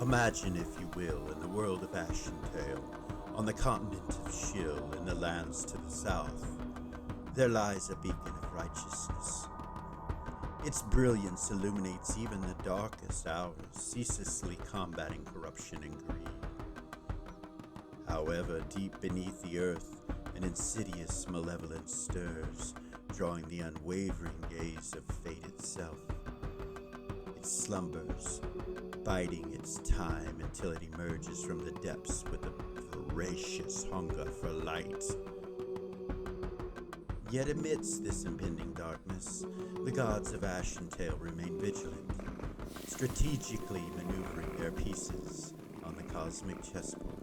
Imagine, if you will, in the world of Ashentale, on the continent of Shill, in the lands to the south, there lies a beacon of righteousness. Its brilliance illuminates even the darkest hours, ceaselessly combating corruption and greed. However, deep beneath the earth, an insidious malevolence stirs, drawing the unwavering gaze of fate itself. It slumbers, biding its time until it emerges from the depths with a voracious hunger for light. Yet amidst this impending darkness, the gods of Ashentale remain vigilant, strategically maneuvering their pieces on the cosmic chessboard.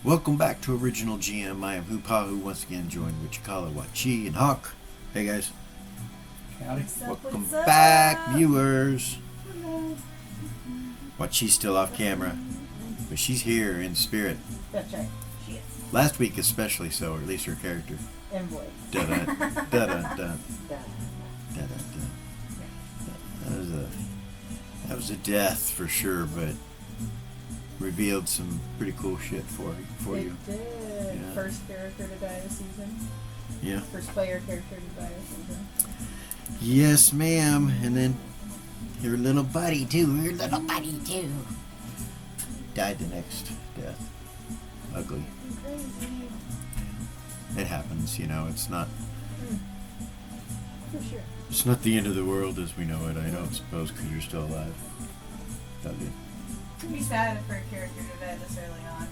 Welcome back to Original GM. I am Hupahu, once again joined with Cikala, Wachi, and Hawk. Hey guys. Howdy. Welcome back, viewers. Wachi's still off camera, but she's here in spirit. That's right. She is. Last week especially so, or at least her character. And voice. Da-da, da-da, da. Da. That was a death for sure, but revealed some pretty cool shit for you. It did. Yeah. First character to die this season. Yeah. First player character to die this season. Yes, ma'am. And then your little buddy too. Died the next death. Ugly. Crazy. It happens, you know. It's not. For sure. It's not the end of the world as we know it. I don't suppose, because you're still alive. Ugly. It'd be sad for a character to die this early on.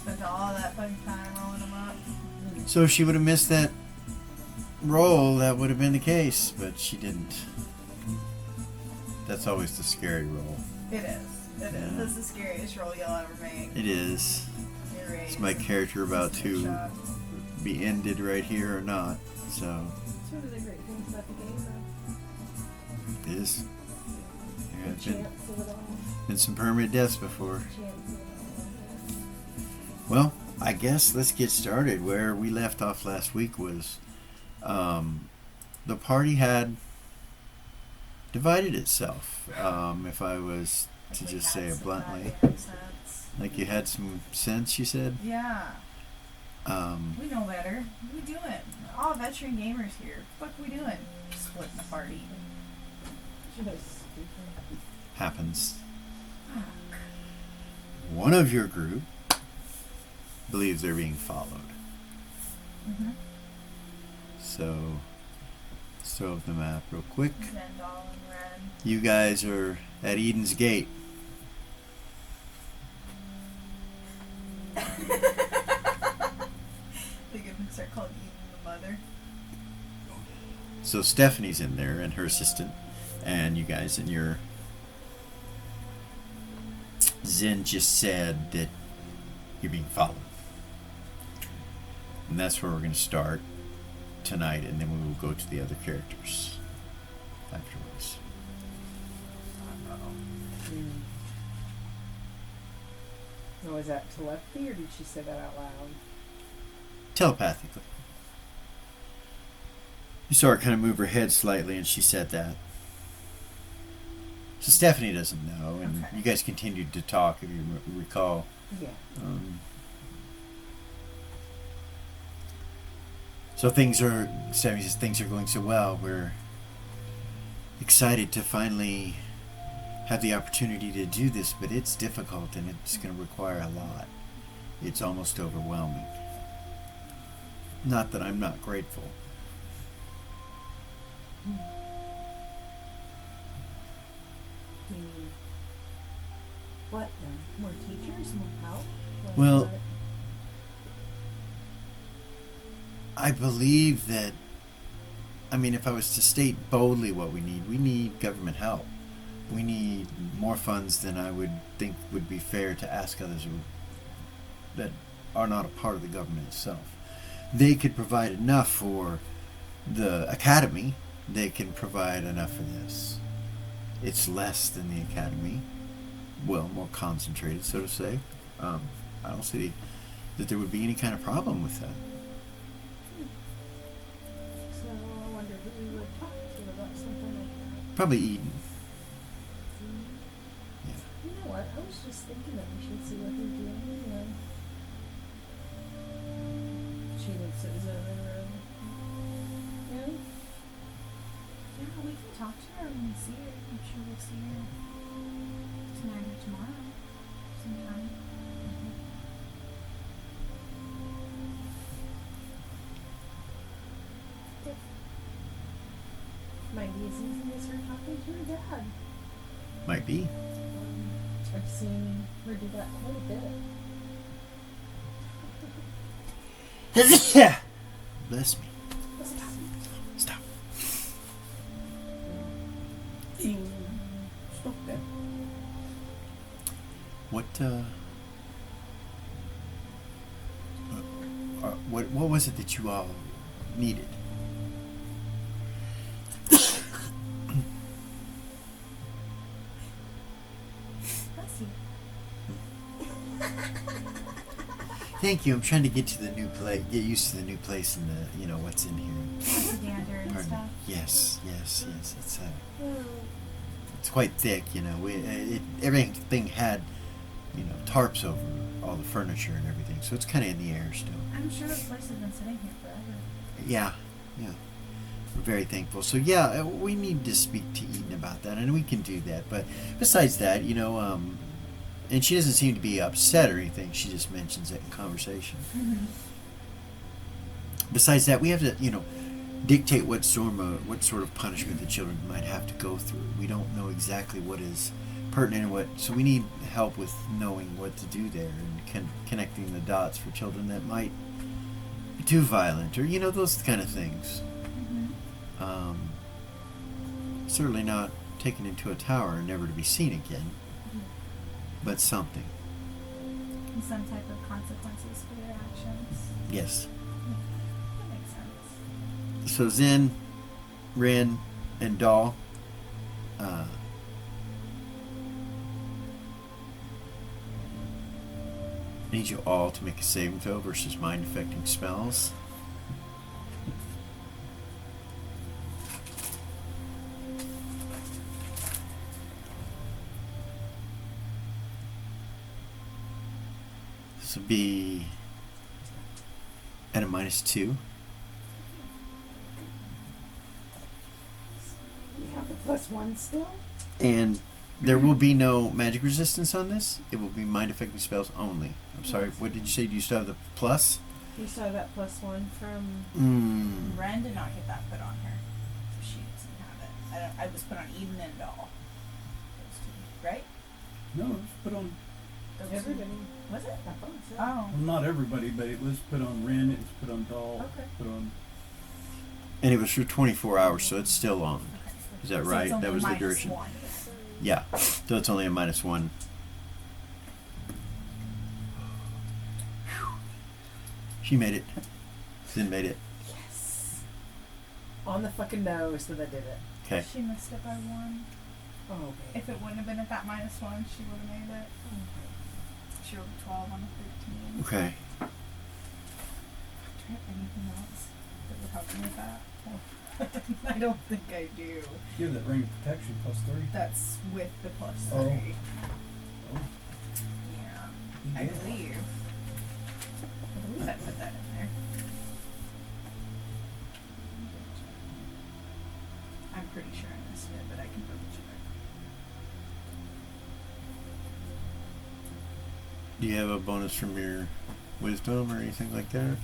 Spent all that fucking time rolling them up. So if she would have missed that roll, that would have been the case, but she didn't. That's always the scary roll. It is. It Yeah. is. That's the scariest roll you'll ever make. It is. It really Is my is. character about It's a to shot. be ended right here or not? So It's one of the great things about the game, though. it is. There have The chance of it all. been some permanent deaths before. Chance of it all. Well, I guess let's get started. Where we left off last week was the party had divided itself. If I was to Like we just had say it some bluntly, goddamn sense. like you had some sense, you said. Yeah. We know better. What are we doing? All veteran gamers here. What we doing? Splitting the party. Just stupid. Happens. One of your group believes they're being followed. Mm-hmm. So let's throw up the map real quick. Zendal and Ren. You guys are at Eden's Gate. They can start calling Eden the mother. So Stephanie's in there and her assistant, and you guys and your Zen just said that you're being followed. And that's where we're going to start tonight, and then we will go to the other characters afterwards. Oh, was that telepathy, or did she say that out loud? Telepathically. You saw her kind of move her head slightly, and she said that. So Stephanie doesn't know, and Okay. you guys continued to talk, if you recall. Yeah. So Stephanie says things are going so well. We're excited to finally have the opportunity to do this, but it's difficult and it's going to require a lot. It's almost overwhelming. Not that I'm not grateful. What then? More teachers? More help? What- Well, what- I believe that, if I was to state boldly what we need government help. We need more funds than I would think would be fair to ask others that are not a part of the government itself. They could provide enough for the academy. They can provide enough for this. It's less than the academy. Well, more concentrated, so to say. I don't see that there would be any kind of problem with that. So I wonder who we would talk to about something like that. Probably Eden. You know what? I was just thinking that we should see what they're doing anyway. She looks at Zoe in the room. Yeah? Yeah, we can talk to her when we see her. I'm sure we'll see her tonight or tomorrow. Sometime. Might be as easy as her talking to her dad. Might be. I've seen her do that quite a bit. Bless me. Stop. Stop that. What was it that you all needed? Bless you. Thank you. I'm trying to get to the new place, get used to the new place and the, what's in here. Lots of dander and Pardon. stuff. Yes. It's quite thick. Everything had, tarps over all the furniture and everything, so it's kind of in the air still. I'm sure this place has been sitting here forever. Yeah. We're very thankful. So yeah, we need to speak to Eden about that, and we can do that. But besides that, and she doesn't seem to be upset or anything. She just mentions it in conversation. Mm-hmm. Besides that, we have to, dictate what sort of punishment the children might have to go through. We don't know exactly what is pertinent and so we need help with knowing what to do there and connecting the dots for children that might be too violent or those kind of things. Mm-hmm. Certainly not taken into a tower and never to be seen again, but something. And some type of consequences for their actions. Yes. That makes sense. So Zen, Ren, and Doll, I need you all to make a saving throw versus mind affecting spells. This will be at a -2. You have the +1 still? And there will be no magic resistance on this. It will be mind affecting spells only. I'm sorry, what did you say? Do you still have the plus? You saw that +1 from. Ren did not get that put on her. So she doesn't have it. I was put on Eden and Doll. Those two, right? No, it was put on, Those Everybody. Two. Was it? I thought so. Oh. well, not everybody, but it was put on Ren, it was put on Doll, Okay. put on, And it was for 24 hours, so it's still on. Okay. Is that So right? it's only That was the -1. duration. Yeah, so it's only a -1. She made it. Zen made it. Yes. On the fucking nose that I did it. Okay. She missed it by 1. Oh, okay. If it wouldn't have been at that -1, she would have made it. She rolled a 12 on a 13. Okay. Do I have anything else that would help me with that? I don't think I do. give that ring of protection +3. That's with the +3. Oh. Yeah. I believe I put that in there. I'm pretty sure I missed it, but I can double check. Do you have a bonus from your wisdom or anything like that?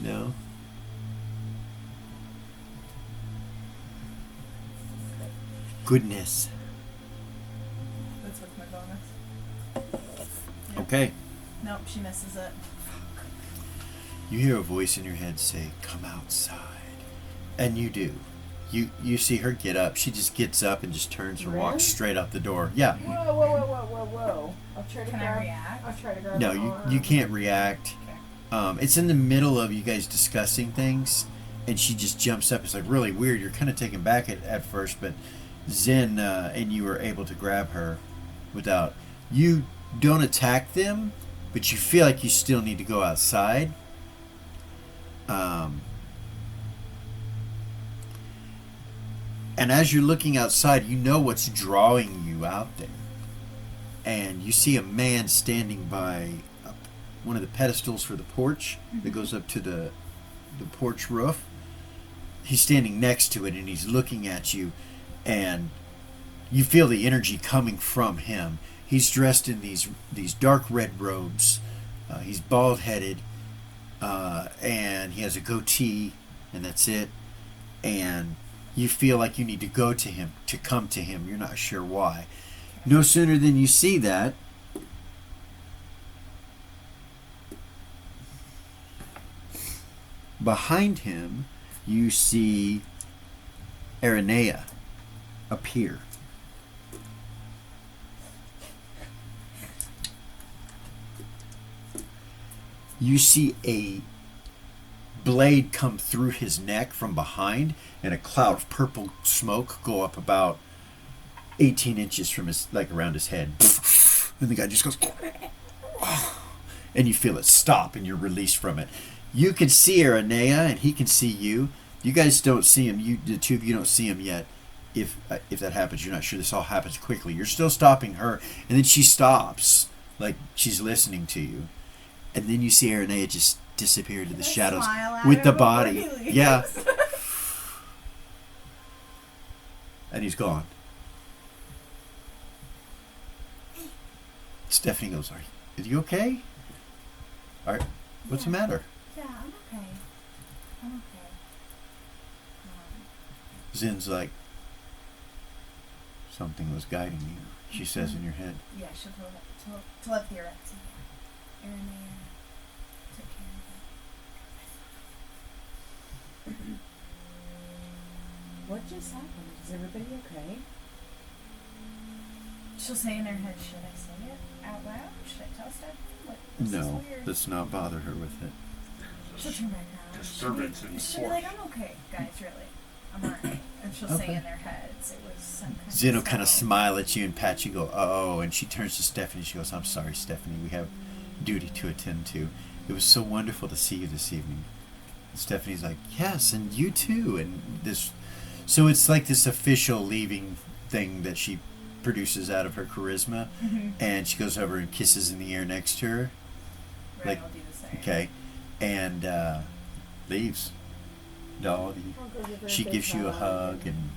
No? Goodness. That's with my bonus. Yep. Okay. Nope, she misses it. You hear a voice in your head say, "Come outside." And you do. You see her get up. She just gets up and just turns and walks Really? straight out the door. Yeah. Whoa. I'll try to Can grab. I react? I'll try to grab. No, her you arm. can't react. Okay. It's in the middle of you guys discussing things, and she just jumps up. It's like really weird. You're kind of taken back at first, but Zen and you were able to grab her without. You don't attack them, but you feel like you still need to go outside. And as you're looking outside, you know what's drawing you out there. And you see a man standing by one of the pedestals for the porch that goes up to the porch roof. He's standing next to it and he's looking at you, and you feel the energy coming from him. He's dressed in these dark red robes. He's bald-headed, and he has a goatee, and that's it. And you feel like you need to go to him, to come to him. You're not sure why. No sooner than you see that, behind him, you see Aranea appear. You see a blade come through his neck from behind, and a cloud of purple smoke go up about 18 inches from his, like, around his head. And the guy just goes, and you feel it stop, and you're released from it. You can see Aranea, and he can see you. You guys don't see him. The two of you don't see him yet. If that happens, you're not sure. This all happens quickly. You're still stopping her, and then she stops, like she's listening to you. And then you see Aranea just disappear into the shadows with the body. Yeah. And he's gone. Stephanie goes, "Are you okay? What's the matter?" Yeah, I'm okay. I'm okay. Zin's like, "Something was guiding you," she says in your head. Yeah, she'll telepathy her up to you. Aranea took care of it. What just happened? Is everybody okay? She'll say in her head, should I say it out loud? Should I tell Stephanie? This No, is weird. let's not bother her with it. She'll turn back around. Disturbance in the She'll be like, I'm okay, guys, really. I'm alright. And she'll say in their heads, it was some kind Zin will of kind of sound. smile at you and pat you, go, "Oh," and she turns to Stephanie. She goes, "I'm sorry, Stephanie. We have duty to attend to. It was so wonderful to see you this evening." And Stephanie's like, "Yes, and you too." And so it's like this official leaving thing that she produces out of her charisma. Mhm. And she goes over and kisses in the air next to her. Right, like, I'll do the same. Okay, and leaves. Dog. I'll go give her She big gives you a hug and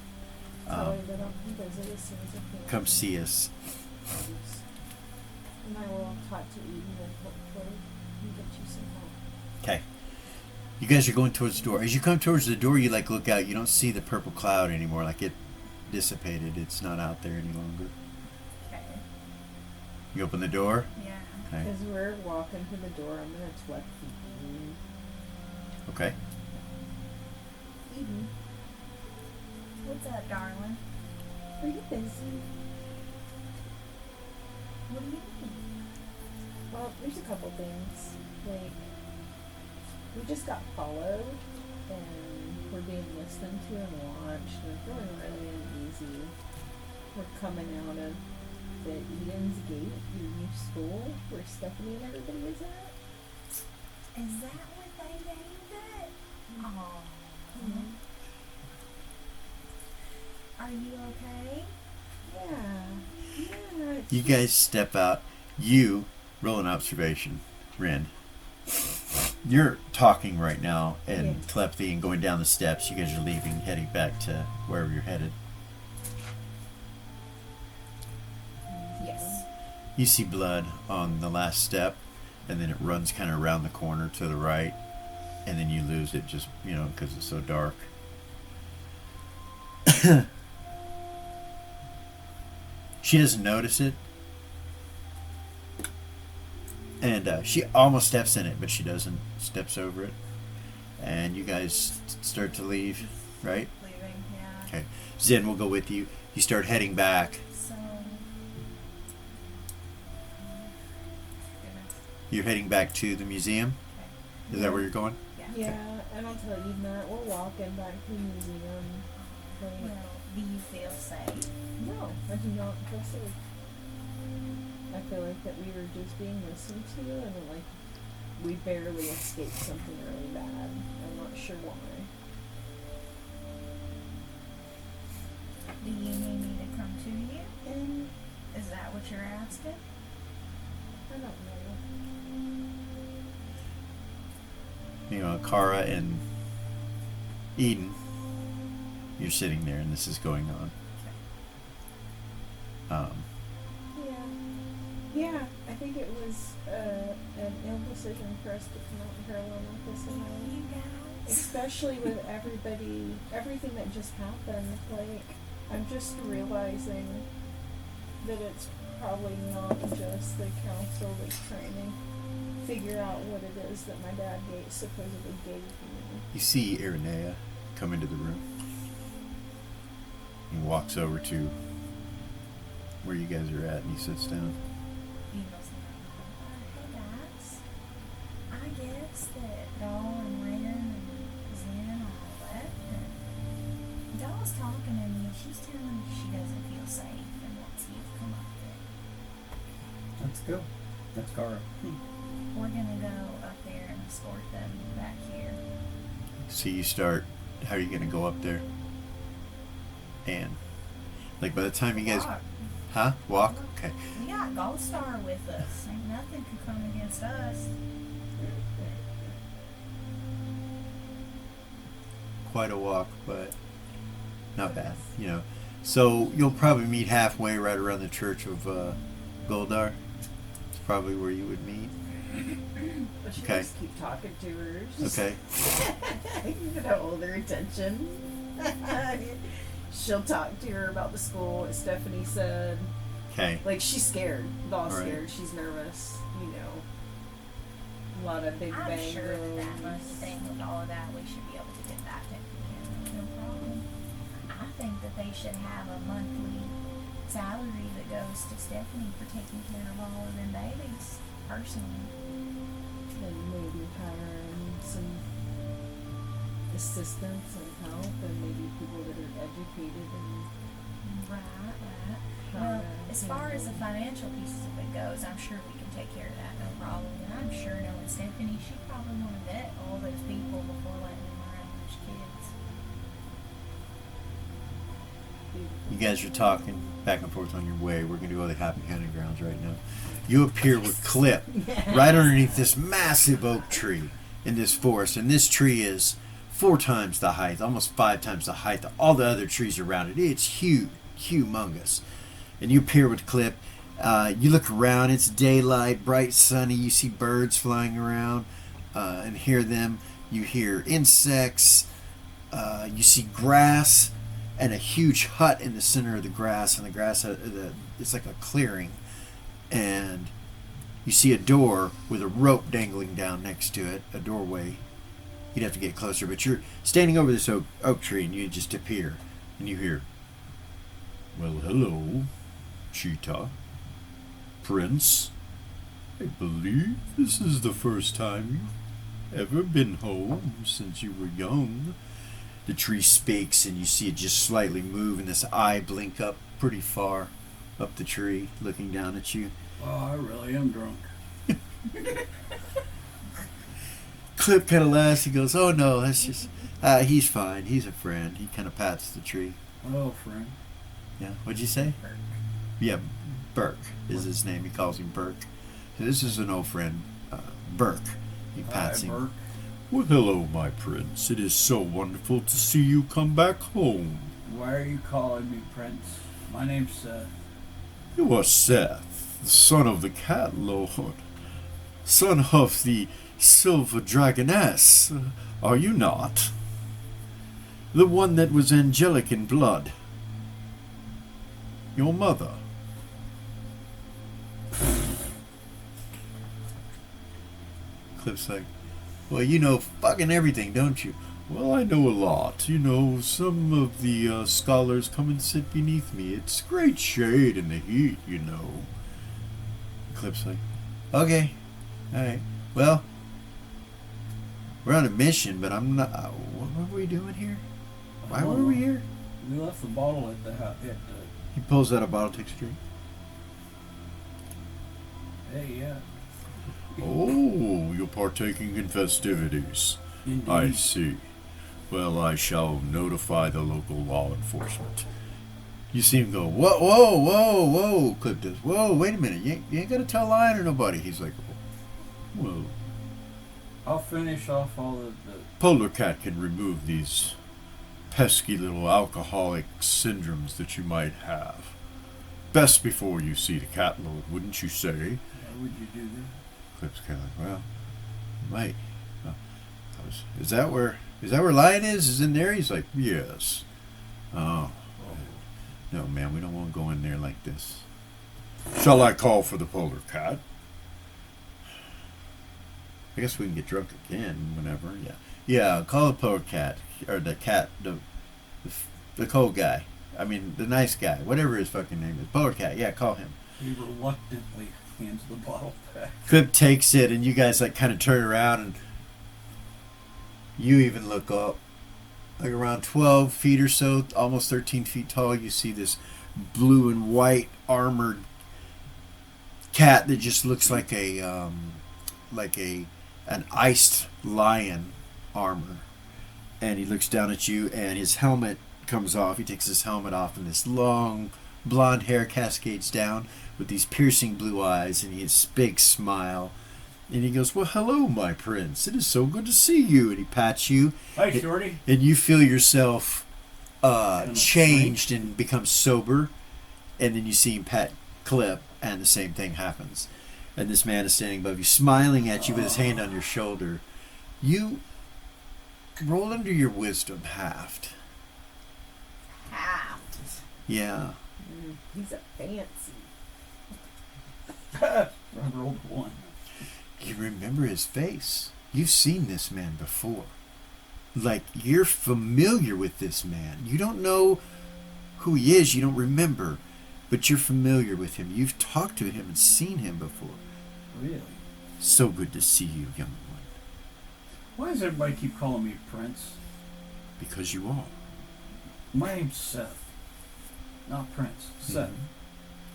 tell her that I'll come visit as soon as I can. come see us. And I will talk to Eden and hopefully get you some help. Okay. You guys are going towards the door. As you come towards the door, you like look out. You don't see the purple cloud anymore. Like it dissipated. It's not out there any longer. Okay. You open the door. Yeah. Okay. As we're walking to the door, I'm gonna telepathy Eden. Okay. Eden, What's up, darling? are you busy? What do you mean? Well, there's a couple things. Like, we just got followed, and we're being listened to and watched, and we're feeling really uneasy. We're coming out of the Eden's Gate, your new school, where Stephanie and everybody is at. Is that what they named it? Oh. Are you okay? Yeah. Yeah. You guys step out. You roll an observation, Ren. You're talking right now and Yes. telepathy and going down the steps. You guys are leaving, heading back to wherever you're headed. Yes. You see blood on the last step, and then it runs kind of around the corner to the right, and then you lose it just, because it's so dark. She doesn't notice it, and she almost steps in it, but she doesn't. Steps over it, and you guys start to leave, right? Leaving, yeah. Okay. Zen will go with you. You start heading back. So. Goodness. You're heading back to the museum. Okay. Is that where you're going? Yeah. Yeah, and I'll tell you that we're walking back to the museum. Like, Well, do you feel safe? no, I do not feel safe. I feel like that we were just being listened to, and then, like, we barely escaped something really bad. I'm not sure why. Do you need me to come to you? And Is that what you're asking? I don't know. Kara and Eden, you're sitting there and this is going on. Yeah, I think it was an ill decision for us to come out in parallel with this tonight. You guys. Especially with everything that just happened. Like, I'm just realizing that it's probably not just the council that's trying to figure out what it is that my dad supposedly gave me. You see Irenea come into the room. He walks over to where you guys are at and he sits down. Eagles and hey guys. I guess that Doll and Ren and Zen and all that. And Doll's talking to me. She's telling me she doesn't feel safe and wants you to come up there. Let's go. That's Kara. We're gonna go up there and escort them back here. So you start, how are you going to go up there? And, like, by the time you guys, Walk. huh? Walk? Okay. We got Gold Star with us. Ain't nothing can come against us. Quite a walk, but not bad, So you'll probably meet halfway right around the church of Goldar. It's probably where you would meet. But she Okay. just keep talking to her. Okay. You gotta hold her attention. She'll talk to her about the school, what Stephanie said. Okay. Like, she's scared. Doll's Right. scared. She's nervous. A lot of big I'm bang sure that goes. money thing with all of that, we should be able to get that taken care of. No problem. I think that they should have a monthly salary that goes to Stephanie for taking care of all of them babies, personally. And maybe hiring some assistants and help, and maybe people that are educated and Right. how Well, to as far as the handle- financial pieces of it goes, I'm sure we can take care of that, no problem. And I'm sure knowing Stephanie, she probably want to vet all those people before letting them around those kids. You guys are talking back and forth on your way. We're going to go to the Happy Hunting Grounds right now. You appear with Clip right underneath this massive oak tree in this forest. And this tree is 4 times the height, almost 5 times the height of all the other trees around it. It's huge, humongous. And you appear with Clip. You look around. It's daylight, bright, sunny. You see birds flying around and hear them. You hear insects. You see grass and a huge hut in the center of the grass. And the grass, it's like a clearing. And you see a door with a rope dangling down next to it, a doorway. You'd have to get closer, but you're standing over this oak tree and you just appear. And you hear, "Well, hello, Cheetah. Prince. I believe this is the first time you've ever been home since you were young." The tree speaks and you see it just slightly move and this eye blink up pretty far up the tree, looking down at you. Oh, I really am drunk. Clip kind of laughs. He goes, "Oh no, that's just, he's fine. He's a friend." He kind of pats the tree. Oh, friend. Yeah, what'd you say? Burke. Yeah, Burke is his name. He calls him Burke. So this is an old friend, Burke. He pats Hi, him. Burke. "Well, hello, my prince. It is so wonderful to see you come back home. Why are you calling me Prince? My name's Seth. You are Seth, the son of the Cat Lord, son of the Silver Dragoness, are you not? The one that was angelic in blood. Your mother." Cliff's like, "Well, you know fucking everything, don't you?" "Well, I know a lot. Some of the scholars come and sit beneath me. It's great shade in the heat, Cliff's like, "Okay, alright. Well, we're on a mission, but I'm not... what were we doing here? Why were we here?" We left the bottle at the house. He pulls out a bottle, takes a drink. Hey, yeah. "Oh, you're partaking in festivities. Indeed. I see. Well, I shall notify the local law enforcement. You see him go, whoa, whoa, whoa, whoa. Clip does, whoa, wait a minute. You ain't got to tell a lie to nobody. He's like, whoa. I'll finish off all of the. Polar cat can remove these pesky little alcoholic syndromes that you might have. Best before you see the cat lord, wouldn't you say? Why would you do that? Clip's kind of like, well, might. Is that where Lion is? Is in there? He's like, yes. Oh. No, man, we don't want to go in there like this. Shall I call for the polar cat? I guess we can get drunk again whenever. Yeah, yeah. Call the polar cat or the cat, the cold guy. I mean, the nice guy, whatever his fucking name is. Polar cat. Yeah, call him. He reluctantly hands the bottle back. Clip takes it, and you guys like kind of turn around, and you even look up. Like around 12 feet or so, almost 13 feet tall, you see this blue and white armored cat that just looks like an iced lion armor. And he looks down at you, and his helmet comes off. He takes his helmet off, and this long blonde hair cascades down with these piercing blue eyes, and his big smile. And he goes, well, hello, my prince. It is so good to see you. And he pats you. Hi, Shorty. And you feel yourself changed and become sober. And then you see him pat Clip, and the same thing happens. And this man is standing above you, smiling at you with his hand on your shoulder. You roll under your wisdom halved. Halved. Yeah. He's a fancy. I rolled 1. You remember his face. You've seen this man before. Like, you're familiar with this man. You don't know who he is, you don't remember, but you're familiar with him. You've talked to him and seen him before. Really? So good to see you, young one. Why does everybody keep calling me Prince? Because you are. My name's Seth. Not Prince. Seth.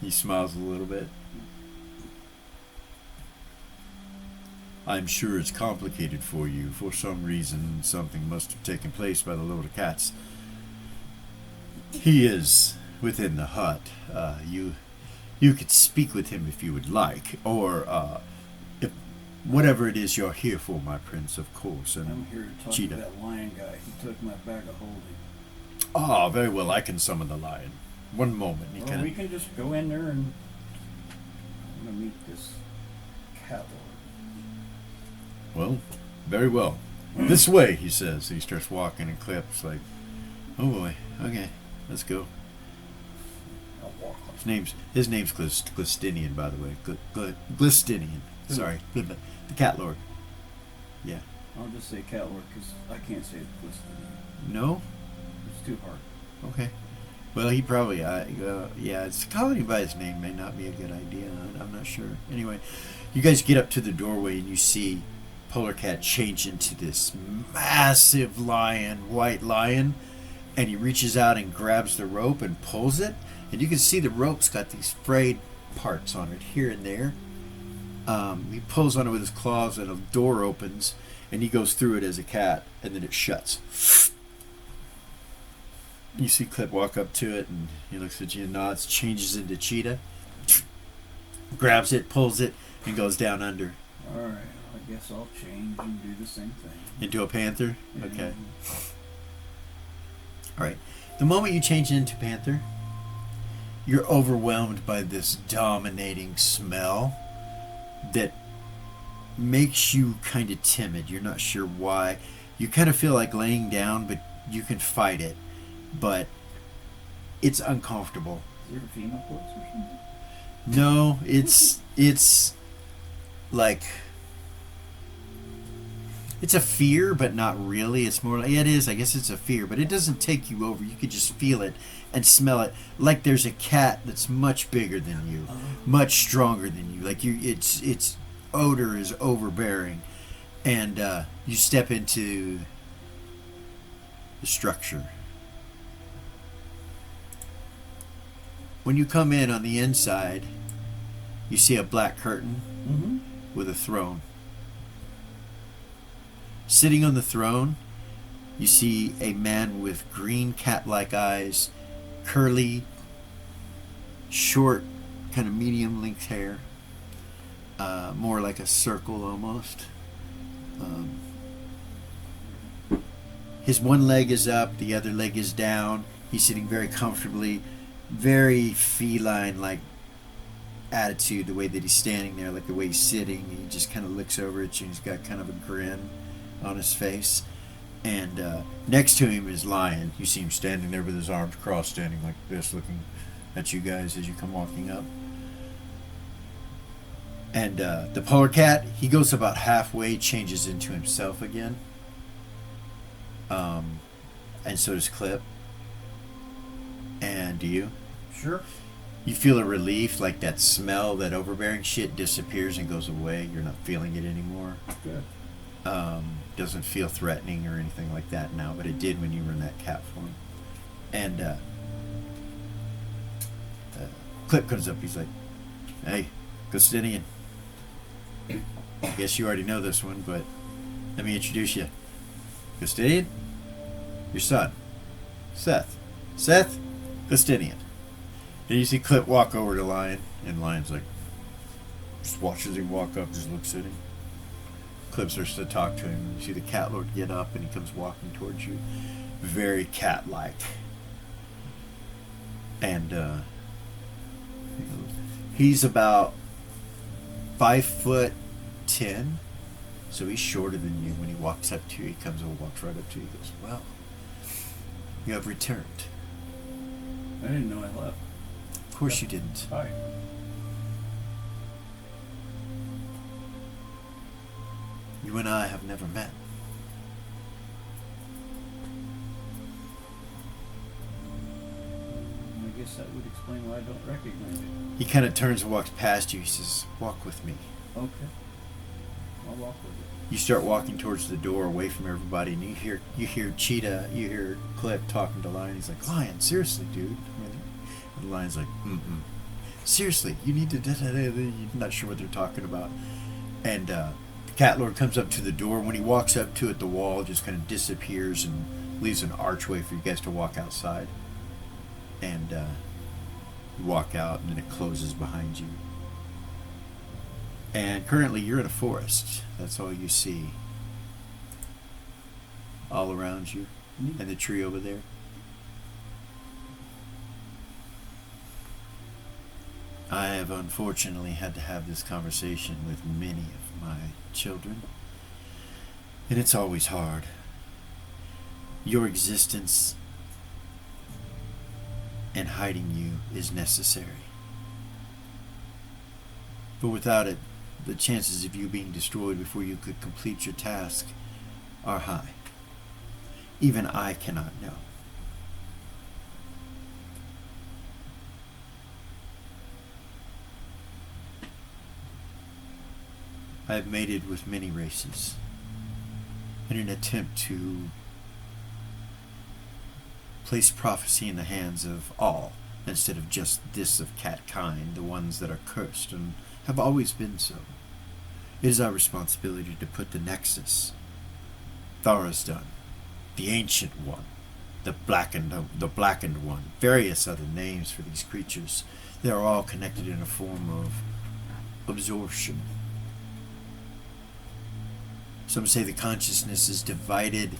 He smiles a little bit. I'm sure it's complicated for you. For some reason, something must have taken place by the Lord of Cats. He is within the hut. You could speak with him if you would like, or if whatever it is you're here for, my prince, of course. And I'm here to talk Cheetah. to that lion guy. He took my bag of holding. Ah, very well. I can summon the lion. One moment. He Well, kinda- we can just go in there and I'm gonna meet this cat lord. Well, very well. This way, he says. He starts walking and Clip's like, oh boy, okay, let's go. I'll walk like His name's Glistinian, by the way. Glistinian. Sorry, the cat lord. Yeah. I'll just say cat lord because I can't say it Glistinian. No? It's too hard. Okay. Well, he probably, it's calling him by his name may not be a good idea. I'm not sure. Anyway, you guys get up to the doorway and you see Polar Cat change into this massive lion, white lion, and he reaches out and grabs the rope and pulls it, and you can see the rope's got these frayed parts on it here and there. He pulls on it with his claws, and a door opens, and he goes through it as a cat, and then it shuts. You see Clip walk up to it, and he looks at you and nods, changes into Cheetah, grabs it, pulls it, and goes down under. Alright, I guess I'll change and do the same thing. Into a panther? Yeah. Okay. Alright. The moment you change into panther, you're overwhelmed by this dominating smell that makes you kind of timid. You're not sure why. You kind of feel like laying down, but you can fight it. But it's uncomfortable. Is there a female voice or something? No, it's like it's a fear, but not really. It's more like it is. I guess it's a fear, but it doesn't take you over. You could just feel it and smell it. Like there's a cat that's much bigger than you, much stronger than you. Like its odor is overbearing, and you step into the structure. When you come in on the inside, you see a black curtain Mm-hmm. with a throne. Sitting on the throne, you see a man with green cat-like eyes, curly short, kind of medium length hair, more like a circle almost. His one leg is up, the other leg is down. He's sitting very comfortably, very feline-like attitude, the way that he's standing there, like the way he's sitting. He just kind of looks over at you and he's got kind of a grin on his face. And next to him is Lion. You see him standing there with his arms crossed, standing like this, looking at you guys as you come walking up. And the polar cat, he goes about halfway, changes into himself again. And so does Clip. And do you? Sure. You feel a relief, like that smell, that overbearing shit disappears and goes away. You're not feeling it anymore. Good. Doesn't feel threatening or anything like that now, but it did when you were in that cat form. And Clip comes up. He's like, "Hey, Custodian. I guess you already know this one, but let me introduce you. Custodian, your son, Seth. Seth, Custodian." Then you see Clip walk over to Lion, and Lion's like, just watches him walk up, just looks at him. Clip starts to talk to him. You see the cat lord get up, and he comes walking towards you, very cat-like. And he's about 5'10", so he's shorter than you. When he walks up to you, he comes and walks right up to you. He goes, "Well, you have returned." I didn't know I left. Of course you didn't. Hi. You and I have never met. I guess that would explain why I don't recognize it. He kind of turns and walks past you. He says, "Walk with me." Okay. I'll walk with you. You start walking towards the door, away from everybody, and you hear Cheetah, you hear Clip talking to Lion. He's like, "Lion, seriously, dude." And Lion's like, "Seriously, you need to." You're not sure what they're talking about. And the cat lord comes up to the door. When he walks up to it, the wall just kind of disappears and leaves an archway for you guys to walk outside. And you walk out, and then it closes behind you. And currently you're in a forest. That's all you see. All around you. And the tree over there. I have unfortunately had to have this conversation with many of my children. And it's always hard. Your existence and hiding you is necessary. But without it, the chances of you being destroyed before you could complete your task are high. Even I cannot know. I have mated with many races in an attempt to place prophecy in the hands of all instead of just this of catkind, the ones that are cursed and have always been so. It is our responsibility to put the Nexus, Tharazdun, the Ancient One, the blackened One, various other names for these creatures. They are all connected in a form of absorption. Some say the consciousness is divided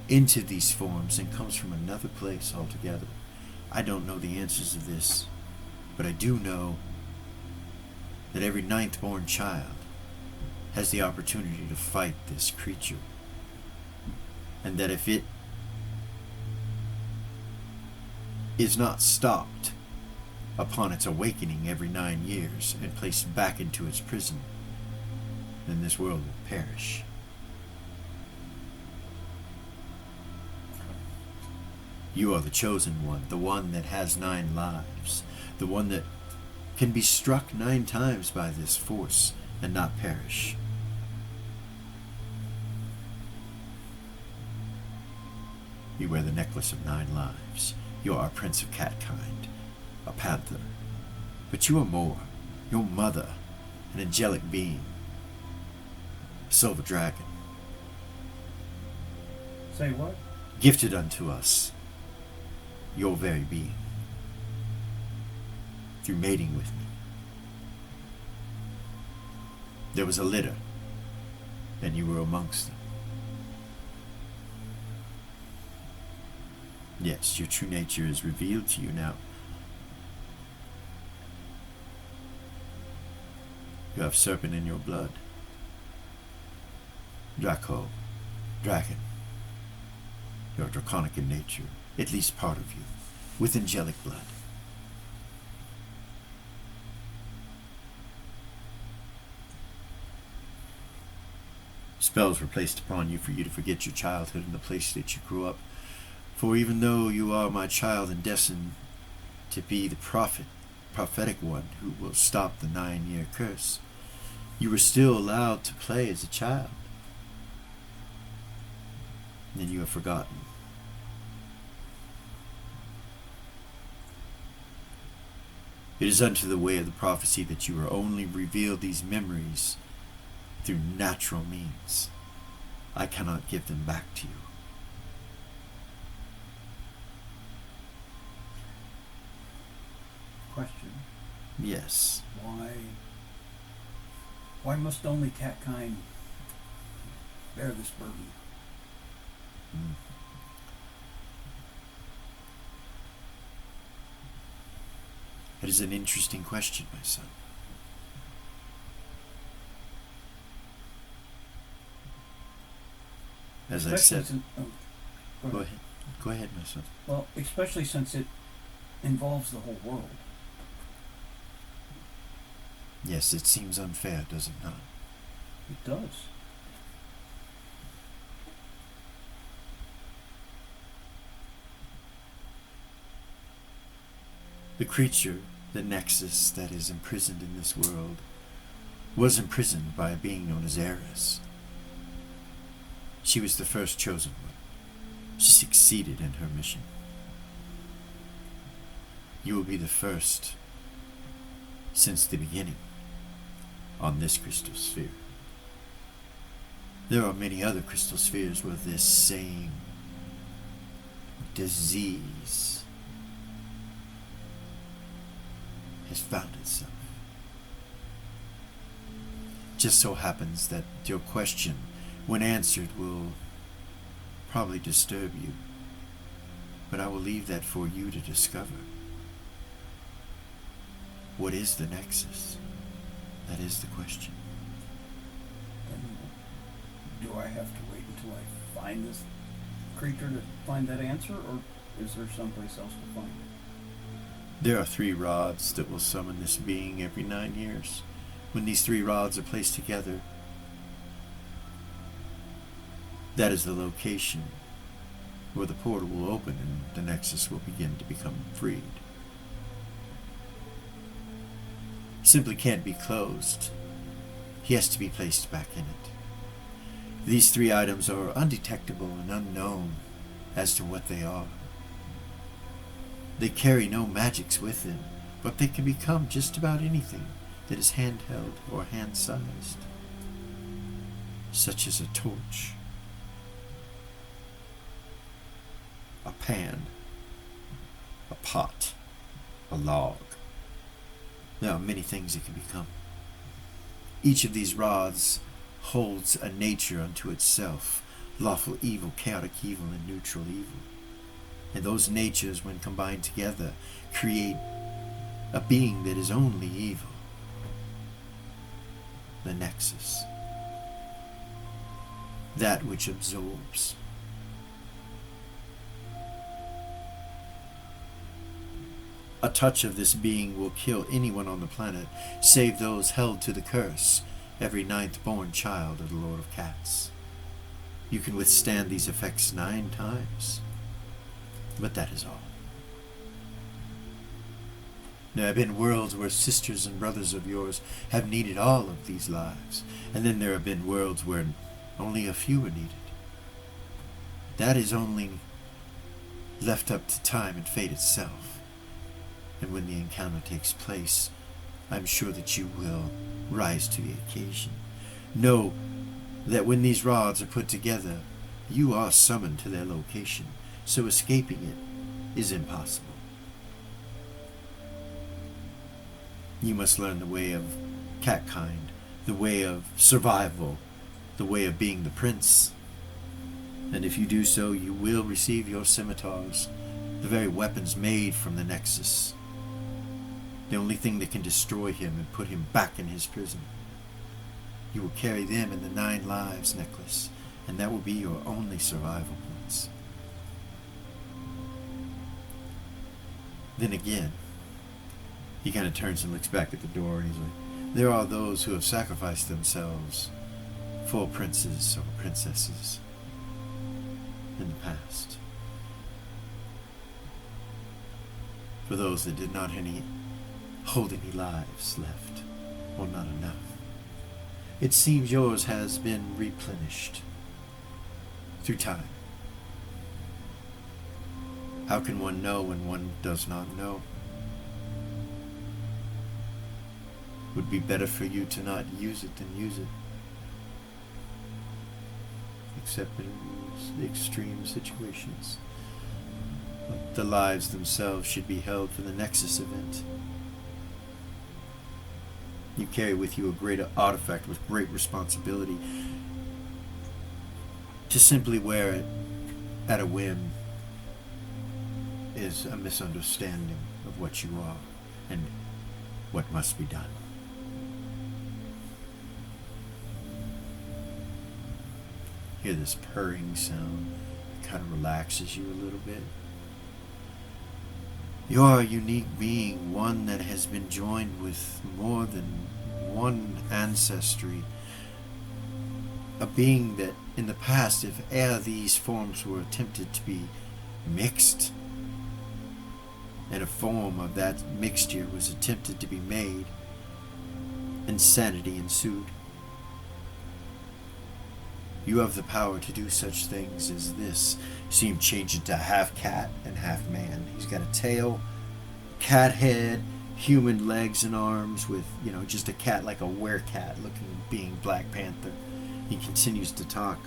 into these forms and comes from another place altogether. I don't know the answers of this, but I do know that every ninth-born child has the opportunity to fight this creature. And that if it is not stopped upon its awakening every 9 years and placed back into its prison, then this world will perish. You are the chosen one, the one that has 9 lives, the one that can be struck 9 times by this force and not perish. You wear the necklace of 9 lives. You are a prince of catkind, a panther. But you are more. Your mother, an angelic being, a silver dragon. Say what? Gifted unto us, your very being. through mating with me. There was a litter, and you were amongst them. Yes, your true nature is revealed to you now. You have serpent in your blood. Draco, dragon. You are draconic in nature, at least part of you, with angelic blood. Spells were placed upon you for you to forget your childhood and the place that you grew up. For even though you are my child and destined to be the prophetic one who will stop the 9-year curse, you were still allowed to play as a child. And then you have forgotten. It is unto the way of the prophecy that you are only revealed these memories through natural means. I cannot give them back to you. Question. Yes. Why must only cat kind bear this burden? It is an interesting question, my son. As I said, go ahead, my son. Well, especially since it involves the whole world. Yes, it seems unfair, does it not? It does. The creature, the nexus that is imprisoned in this world, was imprisoned by a being known as Eris. She was the first chosen one. She succeeded in her mission. You will be the first since the beginning on this crystal sphere. There are many other crystal spheres where this same disease has found itself. Just so happens that your question, when answered, will probably disturb you, but I will leave that for you to discover. What is the nexus? That is the question. And do I have to wait until I find this creature to find that answer, or is there someplace else to find it? There are 3 rods that will summon this being every 9 years. When these 3 rods are placed together, that is the location where the portal will open and the nexus will begin to become freed. Simply can't be closed. He has to be placed back in it. These 3 items are undetectable and unknown as to what they are. They carry no magics with them, but they can become just about anything that is handheld or hand-sized, such as a torch, a pan, a pot, a log. There are many things it can become. Each of these rods holds a nature unto itself, lawful evil, chaotic evil, and neutral evil. And those natures, when combined together, create a being that is only evil. The nexus. That which absorbs. A touch of this being will kill anyone on the planet, save those held to the curse, every 9th born child of the Lord of Cats. You can withstand these effects 9 times. But that is all. There have been worlds where sisters and brothers of yours have needed all of these lives, and then there have been worlds where only a few are needed. That is only left up to time and fate itself. And when the encounter takes place, I'm sure that you will rise to the occasion. Know that when these rods are put together, you are summoned to their location, so escaping it is impossible. You must learn the way of catkind, the way of survival, the way of being the prince. And if you do so, you will receive your scimitars, the very weapons made from the Nexus. The only thing that can destroy him and put him back in his prison. You will carry them in the 9 lives necklace, and that will be your only survival points. Then again, he kind of turns and looks back at the door, and he's like, there are those who have sacrificed themselves for princes or princesses in the past. For those that did not hold any lives left, or not enough. It seems yours has been replenished through time. How can one know when one does not know? Would be better for you to not use it than use it. Except in the extreme situations. But the lives themselves should be held for the Nexus event. You carry with you a greater artifact with great responsibility. To simply wear it at a whim is a misunderstanding of what you are and what must be done. Hear this purring sound. It kind of relaxes you a little bit. You are a unique being, one that has been joined with more than one ancestry. A being that in the past, if e'er these forms were attempted to be mixed, and a form of that mixture was attempted to be made, insanity ensued. You have the power to do such things as this. You see him change into half cat and half man. He's got a tail, cat head, human legs and arms with, just a cat, like a werecat looking being Black Panther. He continues to talk.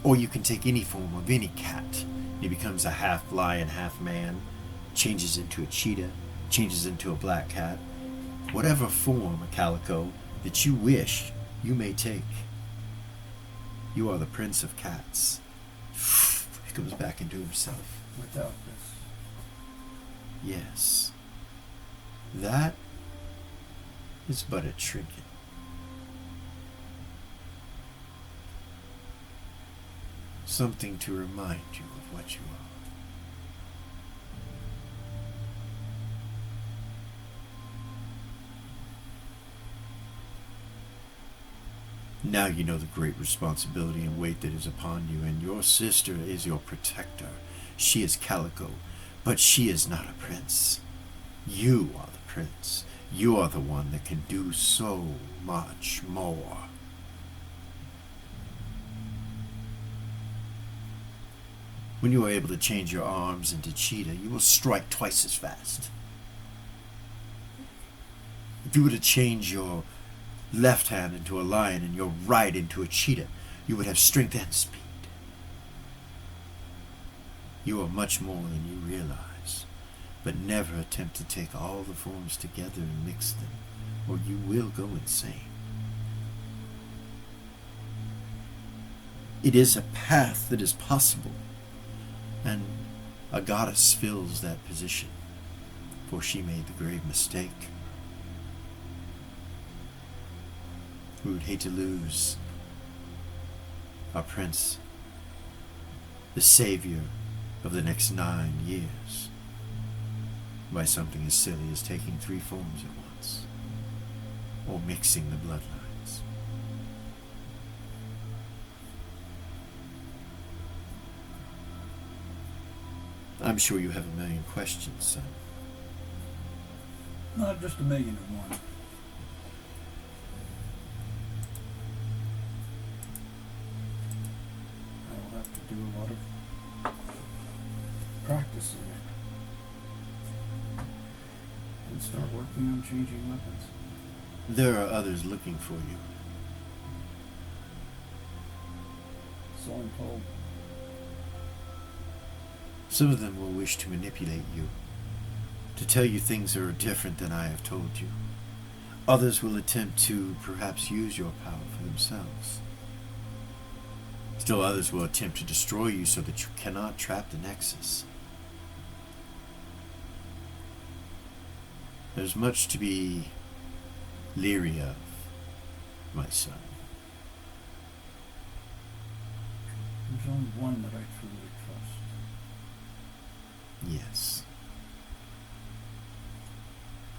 Or you can take any form of any cat. He becomes a half lion, half man, changes into a cheetah, changes into a black cat. Whatever form, a calico, that you wish, you may take. You are the Prince of Cats. He comes back into himself. Without this. Yes. That is but a trinket. Something to remind you of what you are. Now you know the great responsibility and weight that is upon you, and your sister is your protector. She is Calico, but she is not a prince. You are the prince. You are the one that can do so much more. When you are able to change your arms into cheetah, you will strike twice as fast. If you were to change your left hand into a lion and your right into a cheetah, you would have strength and speed. You are much more than you realize, but never attempt to take all the forms together and mix them, or you will go insane. It is a path that is possible, and a goddess fills that position, for she made the grave mistake. We would hate to lose our prince, the savior of the next 9 years, by something as silly as taking 3 forms at once, or mixing the bloodlines. I'm sure you have a million questions, son. Not just 1,000,001. I'll have to do a lot of practicing and start working on changing weapons. There are others looking for you. So I'm told. Some of them will wish to manipulate you, to tell you things that are different than I have told you. Others will attempt to perhaps use your power for themselves. Still others will attempt to destroy you so that you cannot trap the Nexus. There's much to be leery of, my son. There's only one that I truly trust. Yes.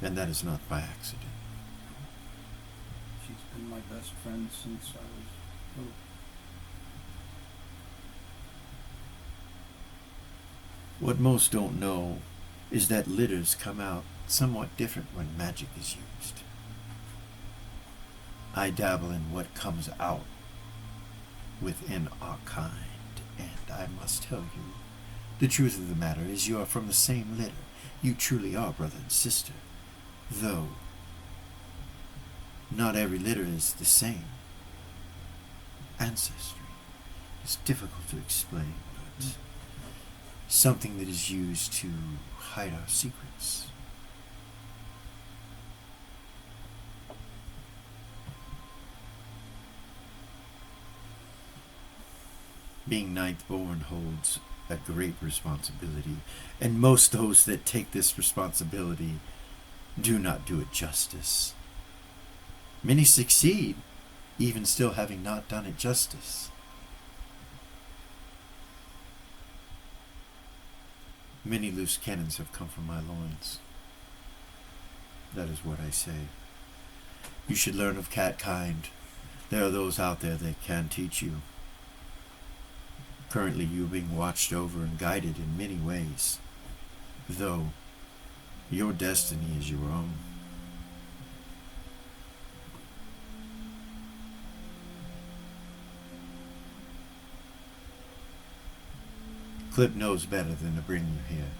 And that is not by accident. She's been my best friend since I was little. What most don't know is that litters come out somewhat different when magic is used. I dabble in what comes out within our kind, and I must tell you, the truth of the matter is you are from the same litter. You truly are brother and sister, though not every litter is the same. Ancestry is difficult to explain, but something that is used to hide our secrets. Being ninth born holds a great responsibility, and most those that take this responsibility do not do it justice. Many succeed, even still having not done it justice. Many loose cannons have come from my loins. That is what I say. You should learn of catkind. There are those out there that can teach you. Currently you are being watched over and guided in many ways, though your destiny is your own. Clip knows better than to bring you here,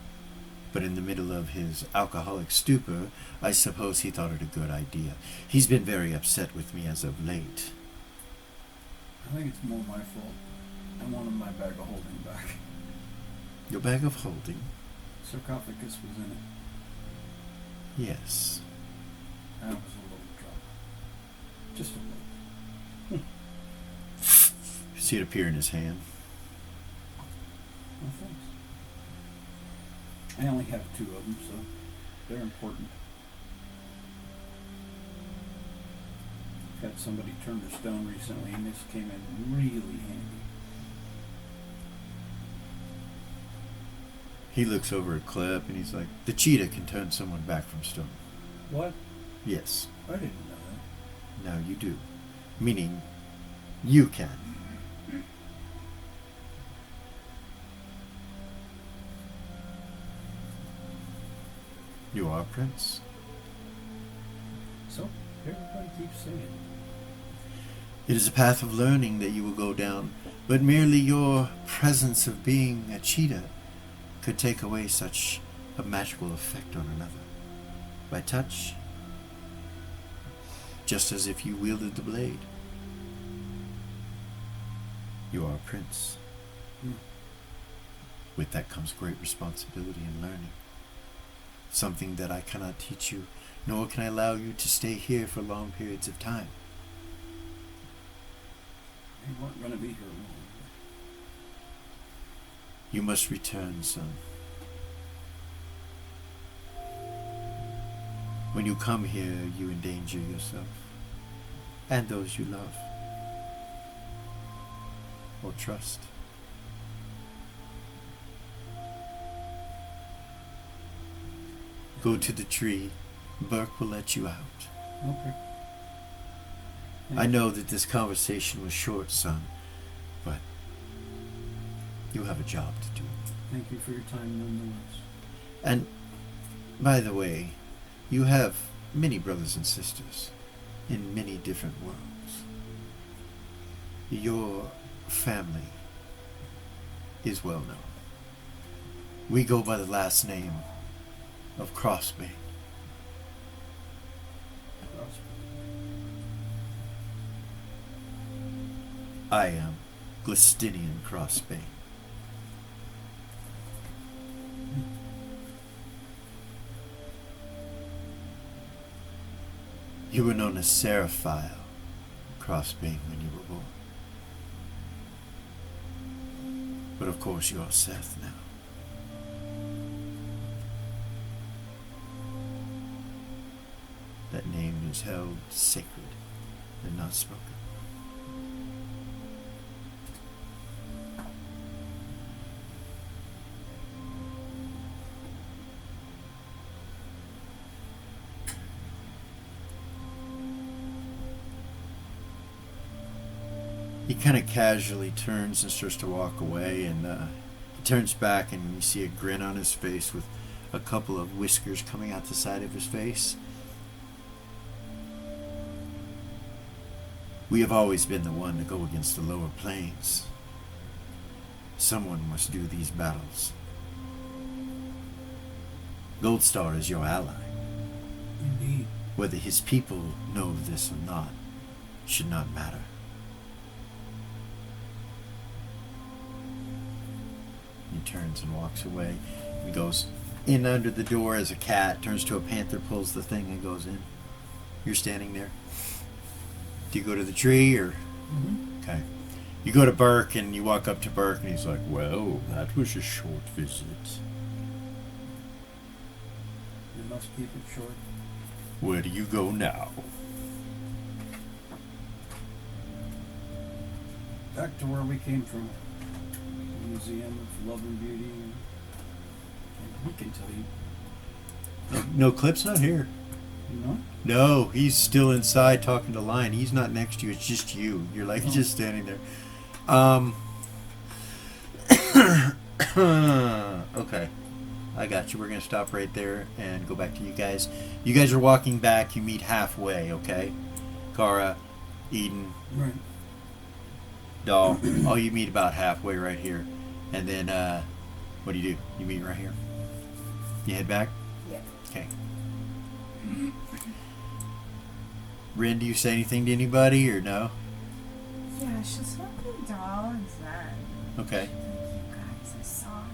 but in the middle of his alcoholic stupor, I suppose he thought it a good idea. He's been very upset with me as of late. I think it's more my fault. I wanted my bag of holding back. Your bag of holding? Sarcophagus was in it. Yes. That was a little drop. Just a little. See it appear in his hand. Well, thanks. I only have 2 of them, so they're important. I've had somebody turn to stone recently, and this came in really handy. He looks over at Clip and he's like, the cheetah can turn someone back from stone. What? Yes. I didn't know that. Now you do. Meaning, you can. You are a prince. So, everybody keeps saying. It is a path of learning that you will go down, but merely your presence of being a cheetah could take away such a magical effect on another. By touch, just as if you wielded the blade. You are a prince. With that comes great responsibility and learning. Something that I cannot teach you, nor can I allow you to stay here for long periods of time. They weren't going to be here long. You must return, son. When you come here, you endanger yourself and those you love or trust. Go to the tree. Burke will let you out. Okay. I know that this conversation was short, son, but you have a job to do. Thank you for your time nonetheless. And, by the way, you have many brothers and sisters in many different worlds. Your family is well known. We go by the last name of Crossbane. I am Glistinian Crossbane. You were known as Seraphile, Crossbane, when you were born. But of course you are Seth now. That name is held sacred and not spoken. He kind of casually turns and starts to walk away, and he turns back and you see a grin on his face with a couple of whiskers coming out the side of his face. We have always been the one to go against the lower planes. Someone must do these battles. Goldstar is your ally. Indeed. Whether his people know this or not should not matter. He turns and walks away. He goes in under the door as a cat, turns to a panther, pulls the thing and goes in. You're standing there. Do you go to the tree or? Mm-hmm. Okay. You go to Burke and you walk up to Burke and he's like, well, that was a short visit. We must keep it short. Where do you go now? Back to where we came from. The Museum of Love and Beauty. And we can tell you. No, Clip's not here. You know? No, he's still inside talking to Lion. He's not next to you. It's just you. You're like just standing there. Okay. I got you. We're going to stop right there and go back to you guys. You guys are walking back. You meet halfway, okay? Kara, Eden, Right. Doll. All you meet about halfway right here. And then, what do? You meet right here. You head back? Yeah. Okay. Rin, do you say anything to anybody or no? Yeah, she'll swap the doll and Zen. Okay. She's like, you guys, I saw him.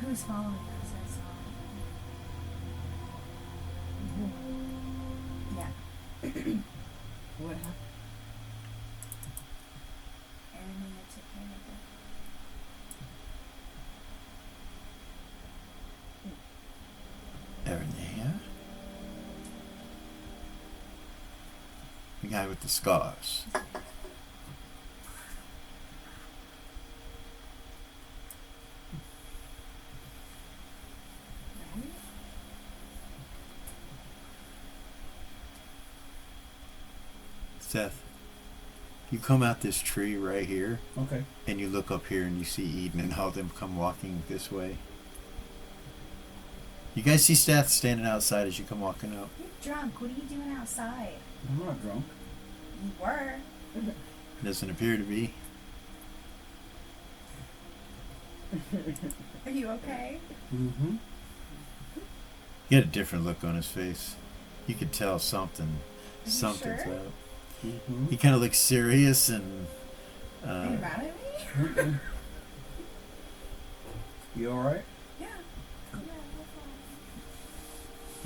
Who was following us? I saw him. Yeah. What happened? Enemy took care of it. Aranea? The guy with the scars. Seth, you come out this tree right here, Okay. and you look up here and you see Eden and all them come walking this way. You guys see Seth standing outside as you come walking out. You're drunk. What are you doing outside? I'm not drunk. You were. Doesn't appear to be. Are you okay? Mm-hmm. He had a different look on his face. You could tell something's sure? up. Mm-hmm. He kind of looks serious and. Are you mad at me? Mm-mm. You alright? Yeah. Yeah,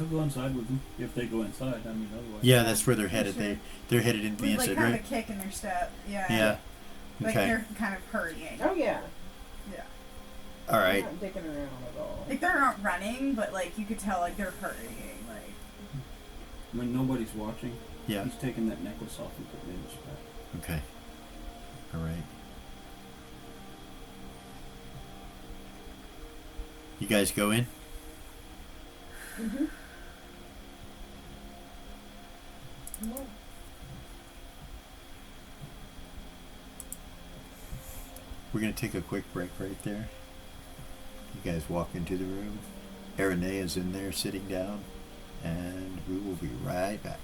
I'll go inside with them. If they go inside, I mean, otherwise. Yeah, that's where they're headed. Sure. They're headed into the with like inside, kind right? of a kick in their step. Yeah. Yeah. Like Okay. they're kind of hurrying. Oh yeah. Yeah. All I'm right. not dicking around at all. Like they're not running, but like you could tell like they're hurrying. Like When nobody's watching, Yeah. he's taking that necklace off and putting it in his back. Okay. All right. You guys go in? Mm-hmm. No. We're going to take a quick break right there. You guys walk into the room. Aranea is in there sitting down. And we will be right back.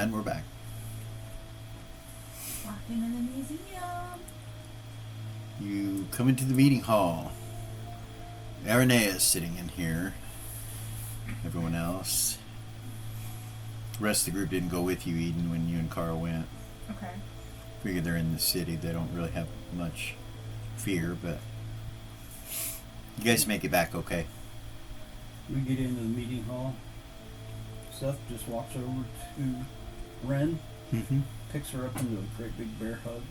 And we're back. Walking in the museum. You come into the meeting hall. Aranea is sitting in here. Everyone else. The rest of the group didn't go with you, Eden, when you and Carl went. Okay. Figure they're in the city. They don't really have much fear, but you guys make it back okay. We get into the meeting hall. Seth just walks over to Ren, Mm-hmm. picks her up into a great big bear hug.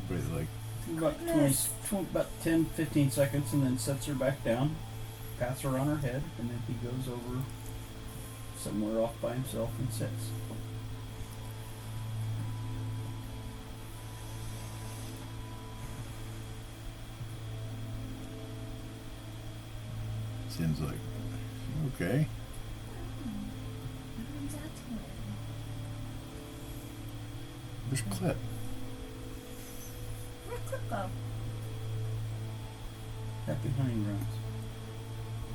Everybody's like, About Goodness. about 10, 15 seconds, and then sets her back down, pats her on her head, and then he goes over somewhere off by himself and sits. Sin's like, okay. Everyone's acting. Where's Clip? Where'd Clip go? Happy hunting grounds.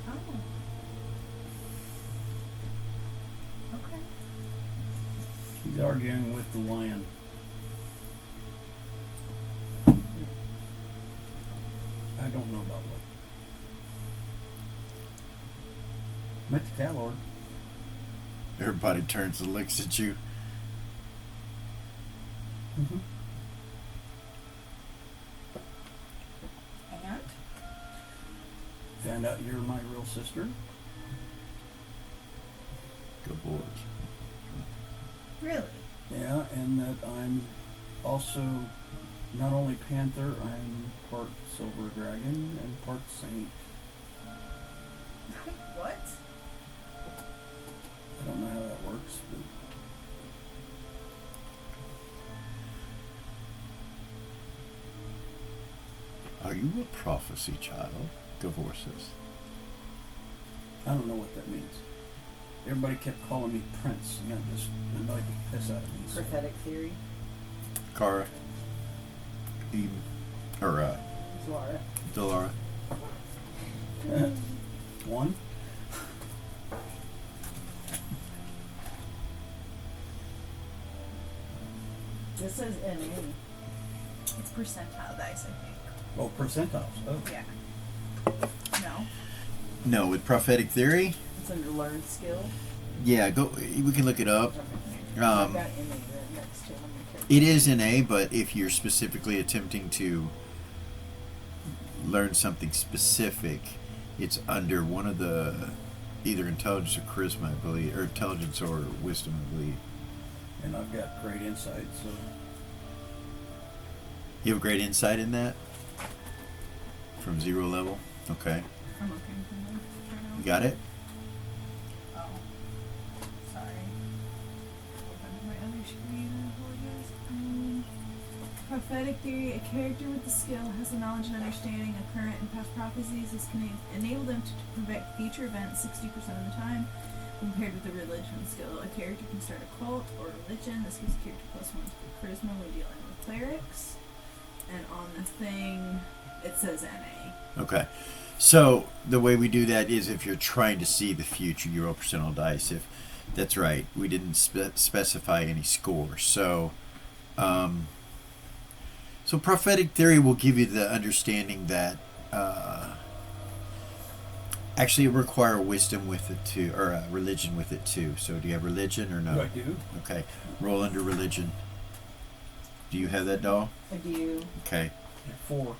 Oh. Okay. He's arguing with the lion. I don't know about what. Met the cat lord. Everybody turns and looks at you. Mm-hmm. And? Found out you're my real sister. Go boys. Really? Yeah, and that I'm also not only Panther, I'm part Silver Dragon and part Saint. What? I don't know how that works, but Are you a prophecy child? Divorces. I don't know what that means. Everybody kept calling me Prince, and that just annoyed the piss out of me. So Prophetic theory. Kara. Eden. Or, Zlara. Delara. One? This says NA. It's percentile dice, I think. Oh, percentiles. Oh. Yeah. No. No, with prophetic theory, It's under learned skill. yeah, go. We can look it up. I've got NA right next to it on my character. It is an A, but if you're specifically attempting to learn something specific, it's under one of the either intelligence or charisma, I believe, or intelligence or wisdom, I believe. And I've got great insight, so You have great insight in that from 0 level. Okay, I'm looking for them. you got it. Oh. Sorry. Open my other screen. I apologize. Prophetic theory. A character with the skill has the knowledge and understanding of current and past prophecies. This can enable them to predict future events 60% of the time. Compared with the religion skill, a character can start a cult or religion. This gives a character +1 to charisma when dealing with clerics. And on the thing, it says NA. Okay, so the way we do that is if you're trying to see the future, you roll percentile dice. If that's right, we didn't specify any score. So, so prophetic theory will give you the understanding that actually it require wisdom with it too, or religion with it too. So do you have religion or no? I do. Okay, roll under religion. Do you have that, doll? I do. Okay. 4.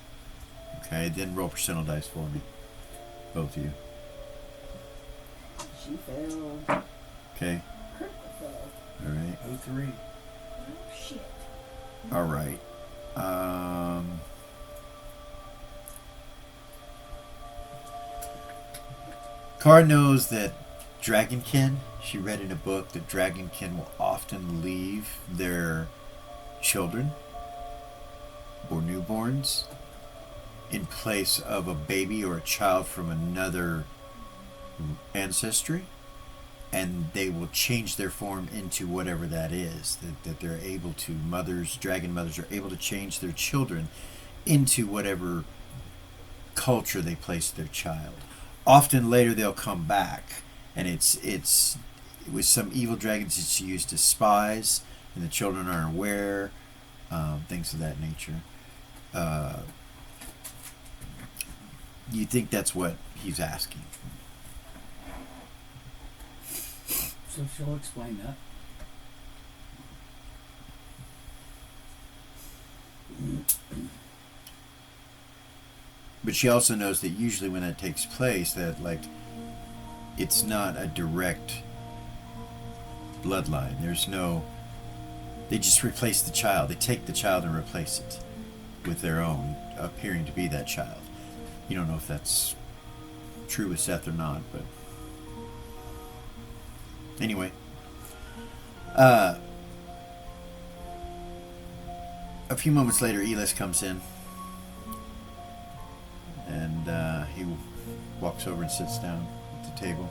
Okay, then roll percentile dice for me. Both of you. She failed. Okay. Critical failed. All right. 03. Oh shit. All right. Car knows that Dragonkin, she read in a book that Dragonkin will often leave their children or newborns in place of a baby or a child from another ancestry, and they will change their form into whatever that is, that they're able to, dragon mothers are able to change their children into whatever culture they place their child. Often later they'll come back and it's with some evil dragons. It's used as spies, and the children are aware, things of that nature. You think that's what he's asking? So she'll explain that. But she also knows that usually when that takes place, that like it's not a direct bloodline. There's no. They just replace the child. They take the child and replace it with their own, appearing to be that child. You don't know if that's true with Seth or not, but anyway. A few moments later, Elis comes in, and he walks over and sits down at the table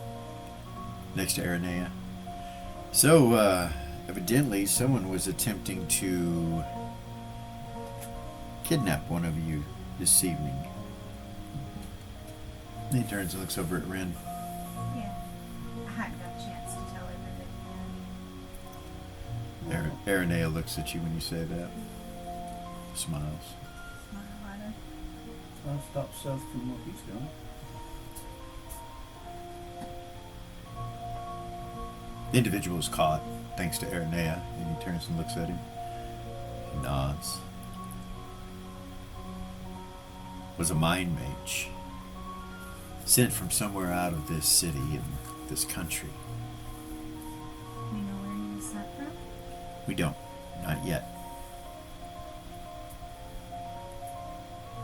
next to Aranea. So, evidently, someone was attempting to kidnap one of you this evening. He turns and looks over at Ren. Yeah. I hadn't got a chance to tell everybody yet. Aranea looks at you when you say that. Smiles. Smile at her. I'll stop Seth from what he's doing. The individual is caught, thanks to Aranea, and he turns and looks at him. He nods. Was a mind mage. Sent from somewhere out of this city and this country. You know where he was sent from? We don't. Not yet.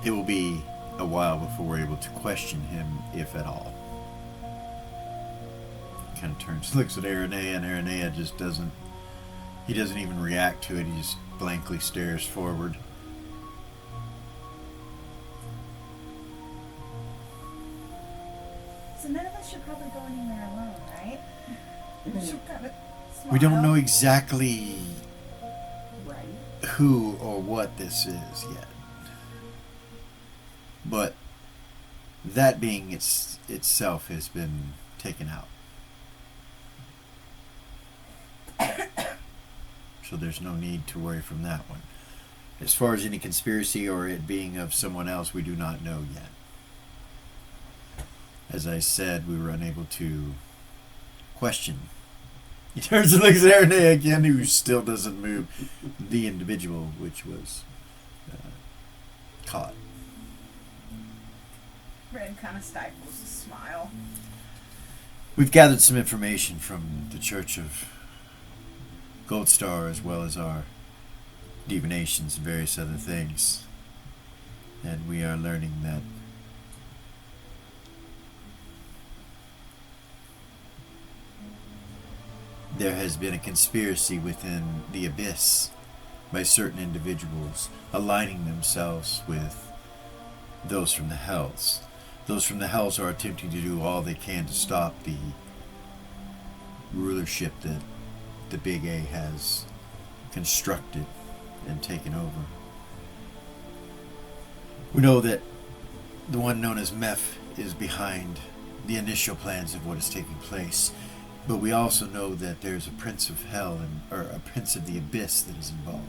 It will be a while before we're able to question him, if at all. Kind of turns, looks at Aranea, and Aranea just doesn't. He doesn't even react to it. He just blankly stares forward. So none of us should probably go anywhere alone, right? She'll kind of smile. We don't know exactly Right. who or what this is yet. But that being itself has been taken out. So there's no need to worry from that one. As far as any conspiracy or it being of someone else, we do not know yet. As I said, we were unable to question. He turns and looks at Aranea again, who still doesn't move. The individual which was caught. Red kind of stifles a smile. We've gathered some information from the Church of Gold Star, as well as our divinations and various other things. And we are learning that there has been a conspiracy within the Abyss by certain individuals aligning themselves with those from the Hells. Those from the Hells are attempting to do all they can to stop the rulership that the Big A has constructed and taken over. We know that the one known as Meph is behind the initial plans of what is taking place, but we also know that there's a Prince of Hell or a Prince of the Abyss that is involved,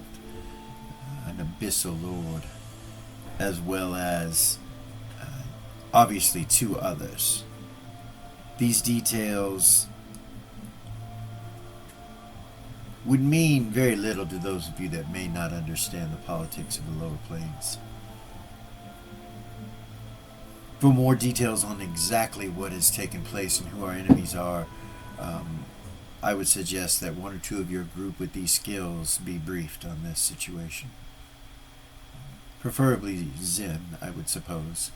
an Abyssal Lord, as well as obviously two others. These details would mean very little to those of you that may not understand the politics of the lower planes. For more details on exactly what has taken place and who our enemies are, I would suggest that one or two of your group with these skills be briefed on this situation. Preferably Zen, I would suppose.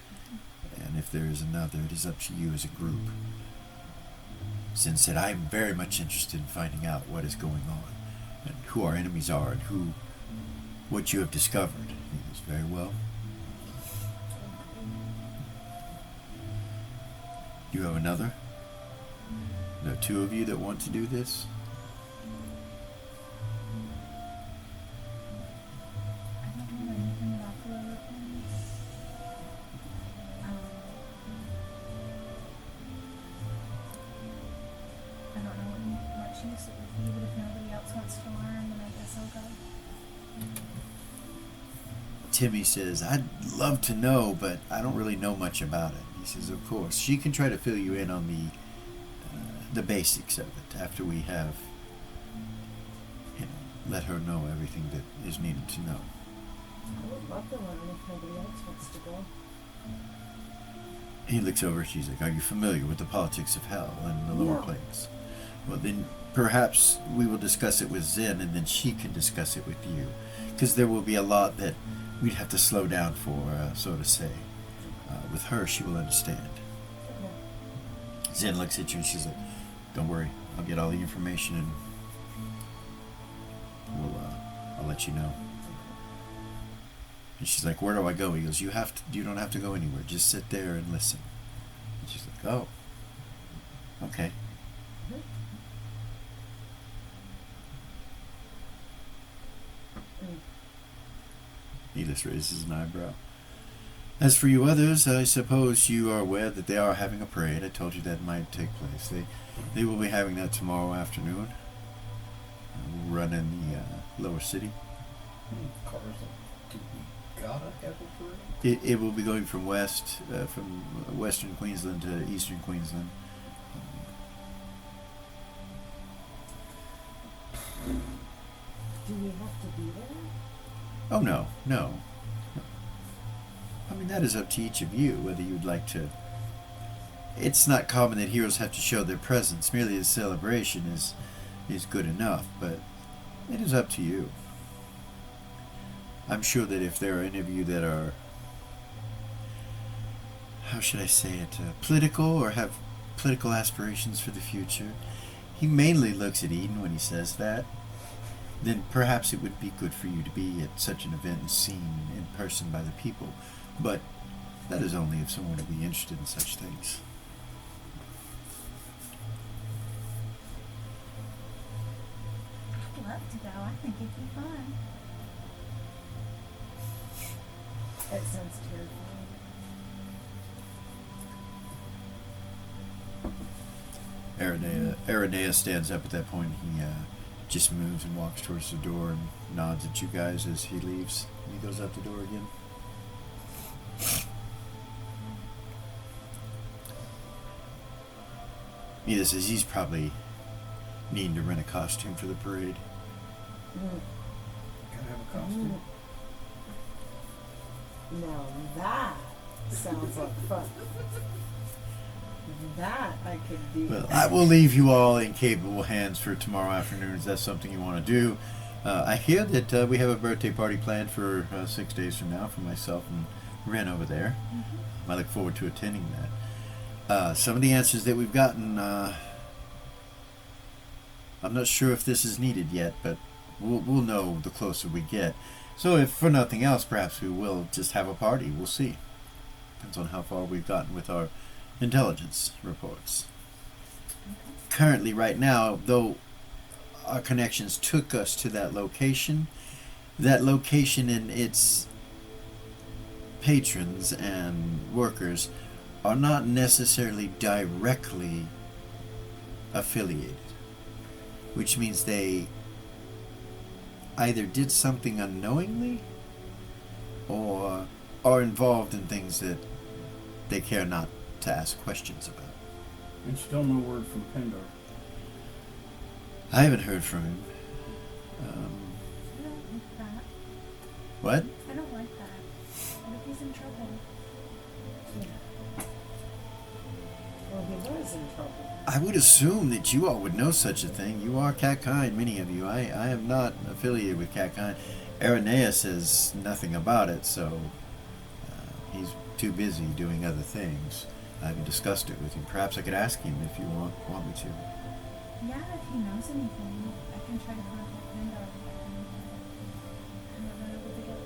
And if there is another, it is up to you as a group. Zen said, I'm very much interested in finding out what is going on, and who our enemies are, and what you have discovered. He goes, very well. You have another? There are two of you that want to do this? I don't know anything about the lower planes. Timmy says, I'd love to know, but I don't really know much about it. He says, of course. She can try to fill you in on the basics of it after we have, let her know everything that is needed to know. I would love to learn if nobody else wants to go. He looks over, she's like, are you familiar with the politics of hell and the lower No. planes? Well, then perhaps we will discuss it with Zen, and then she can discuss it with you. Because there will be a lot that we'd have to slow down for, so to say. With her, she will understand. Zen looks at you and she's like, don't worry, I'll get all the information and I'll let you know. And she's like, where do I go? He goes, you don't have to go anywhere. Just sit there and listen. And she's like, oh, okay. Edith raises an eyebrow. As for you others, I suppose you are aware that they are having a parade. I told you that might take place. They will be having that tomorrow afternoon. We'll run in the lower city. Cars do we gotta have a parade? It will be going from western Queensland to eastern Queensland. Do we have to be there? Oh, no. I mean, that is up to each of you, whether you'd like to. It's not common that heroes have to show their presence. Merely a celebration is good enough, but it is up to you. I'm sure that if there are any of you that are, how should I say it, political or have political aspirations for the future, he mainly looks at Eden when he says that, then perhaps it would be good for you to be at such an event and seen in person by the people. But that is only if someone would be interested in such things. I'd love to go. I think it'd be fun. It sounds terrifying. Aranea stands up at that point. He just moves and walks towards the door and nods at you guys as he leaves. And he goes out the door again. He says he's probably needing to rent a costume for the parade. Gotta have a costume. Now that sounds like fun. That I could do. Well, I will leave you all in capable hands for tomorrow afternoon. If that's something you want to do. I hear that we have a birthday party planned for 6 days from now for myself and Ren over there. Mm-hmm. I look forward to attending that. Some of the answers that we've gotten, I'm not sure if this is needed yet, but we'll know the closer we get. So if for nothing else, perhaps we will just have a party. We'll see. Depends on how far we've gotten with our intelligence reports. Currently, right now, though our connections took us to that location and its patrons and workers are not necessarily directly affiliated, which means they either did something unknowingly or are involved in things that they care not to ask questions about. And still no word from Pendar. I haven't heard from him. I don't like that. What? I don't like that. What if he's in trouble? Well, he was in trouble. I would assume that you all would know such a thing. You are Catkind, many of you. I am not affiliated with Catkind. Aranea says nothing about it, so he's too busy doing other things. I haven't discussed it with him. Perhaps I could ask him if you want me to. Yeah, if he knows anything, I can try to contact Pendar. I'm never able to get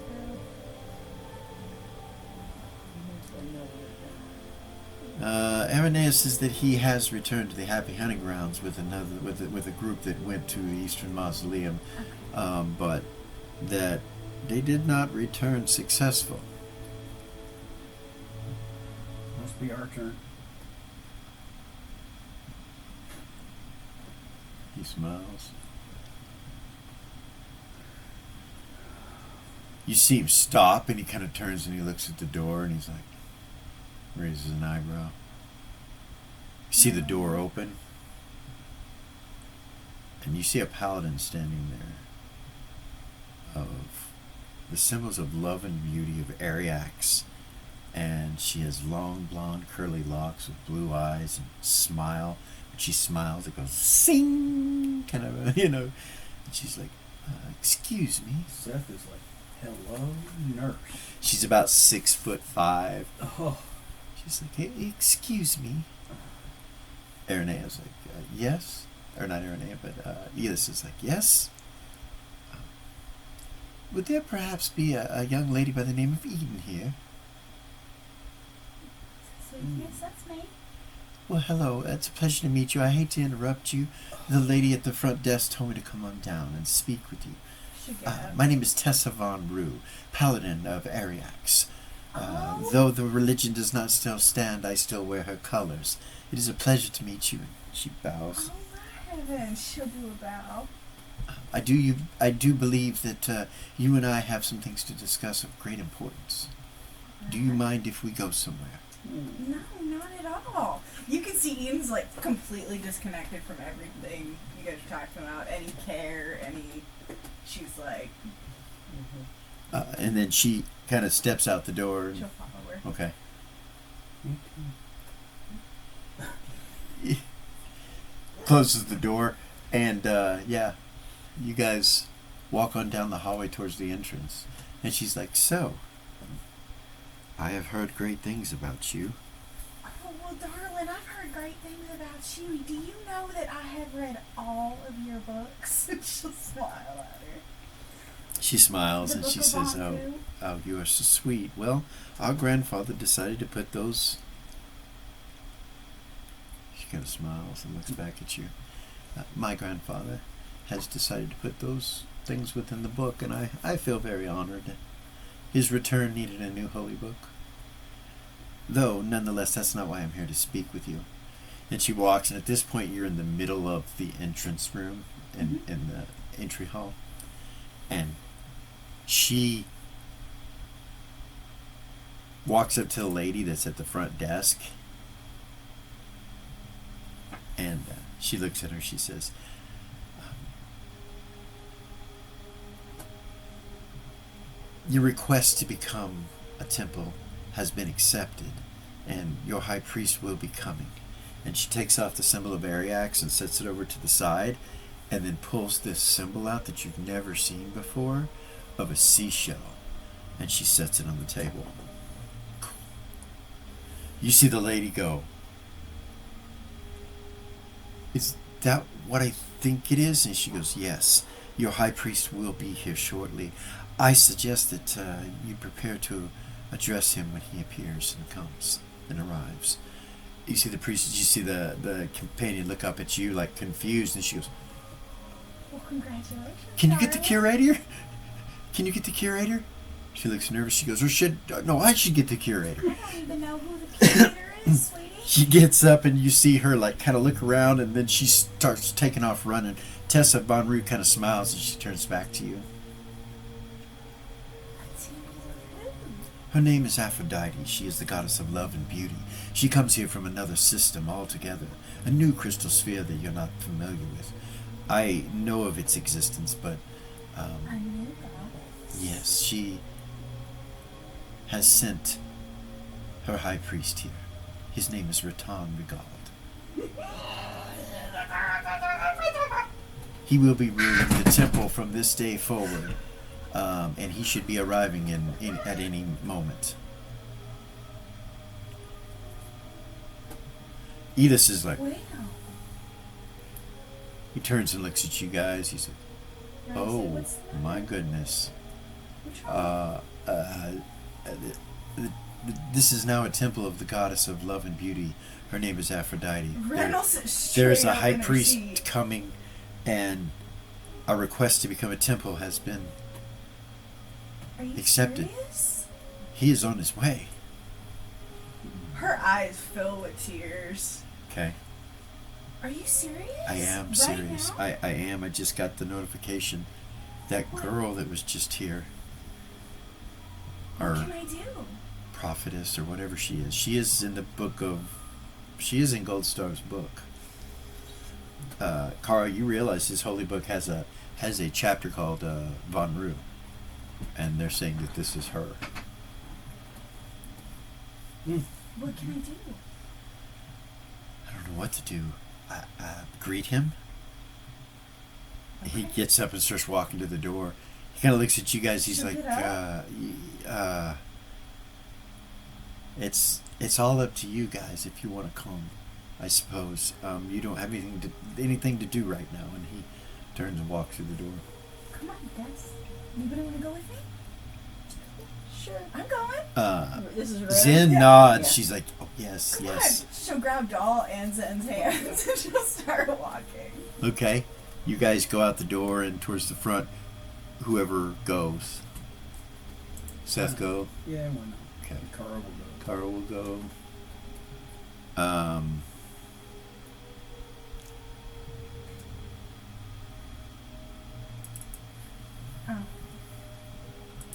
through. Aranea says that he has returned to the Happy Hunting Grounds with a group that went to the Eastern Mausoleum, but that they did not return successful. Must be our turn. He smiles. You see him stop, and he kind of turns and he looks at the door, and he's like, raises an eyebrow. You see the door open, and you see a paladin standing there of the symbols of love and beauty of Ariax. And she has long, blonde, curly locks with blue eyes and smile. When she smiles, it goes sing, kind of, And she's like, excuse me. Seth is like, hello, nurse. She's about 6'5". Oh. She's like, hey, excuse me. Irenaeus like, yes. Or not Irenea, but Elis is like, yes. Would there perhaps be a young lady by the name of Eden here? So, yes, that's me. Well, hello. It's a pleasure to meet you. I hate to interrupt you. The lady at the front desk told me to come on down and speak with you. My name is Tessa Von Rue, Paladin of Ariax. Though the religion does not still stand, I still wear her colors. It is a pleasure to meet you. She bows. Oh, my heavens. She'll do a bow. I do believe that you and I have some things to discuss of great importance. Do you mind if we go somewhere? No, not at all. You can see Ian's like completely disconnected from everything you guys are talking about. Any care, she's like... And then she kind of steps out the door. And, she'll follow her. okay. Closes the door, and you guys walk on down the hallway towards the entrance. And she's like, so, I have heard great things about you. Oh, well, darling, I've heard great things about you. Do you know that I have read all of your books? She'll smile at her. She smiles and she says, Hupahu. oh, you are so sweet. Well, our grandfather decided to put those... She kind of smiles and looks back at you. My grandfather has decided to put those things within the book, and I feel very honored. His return needed a new holy book. Though, nonetheless, that's not why I'm here to speak with you. And she walks, and at this point you're in the middle of the entrance room in the entry hall. And she walks up to the lady that's at the front desk, and she looks at her. She says, your request to become a temple has been accepted, and your high priest will be coming. And she takes off the symbol of Ariax and sets it over to the side, and then pulls this symbol out that you've never seen before of a seashell, and she sets it on the table. You see the lady go, is that what I think it is? And she goes, yes, your high priest will be here shortly. I suggest that you prepare to address him when he appears and comes and arrives. You see the priest, you see the companion look up at you like confused, and she goes, Well, congratulations. can you get the darling. curator? Can you get the curator? She looks nervous. She goes, I should get the curator. I don't even know who the curator is, sweetie. She gets up, and you see her like kind of look around, and then she starts taking off running. Tessa Von Rue kind of smiles, and she turns back to you. Her name is Aphrodite. She is the goddess of love and beauty. She comes here from another system altogether, a new crystal sphere that you're not familiar with. I know of its existence, but I knew that. yes, she has sent her high priest here. His name is Ratan Regald. He will be ruling the temple from this day forward, and he should be arriving at any moment. Edith is like, Wow. he turns and looks at you guys. He's like, Rosie, oh what's the matter? my goodness. What's wrong? This is now a temple of the goddess of love and beauty. Her name is Aphrodite. Reynolds is There's straight a up high in her priest seat. coming, and a request to become a temple has been Are you accepted. serious? He is on his way. Her eyes fill with tears. Okay, Are you serious? I am Right serious. now? I am. I just got the notification. That What? girl that was just here or What can I do? prophetess or whatever she is. She is in the book of. She is in Goldstar's book. Carl, you realize his holy book has a chapter called Von Rue, and they're saying that this is her. What can I do? I don't know what to do. Greet him. He gets up and starts walking to the door. He kind of looks at you guys. He's Should like, get up? it's all up to you guys if you want to come. I suppose you don't have anything to do right now. And he turns and walks through the door. Come on, guys. Anybody want to go with me? Sure. I'm going. This is really Zen yeah. nods. Yeah. She's like, oh yes, Come yes. on. She'll grab Doll and Zen's hands and she'll start walking. Okay. You guys go out the door and towards the front. Whoever goes. Seth go. Yeah, why not? Okay. Carl will go. Carl will go. Oh.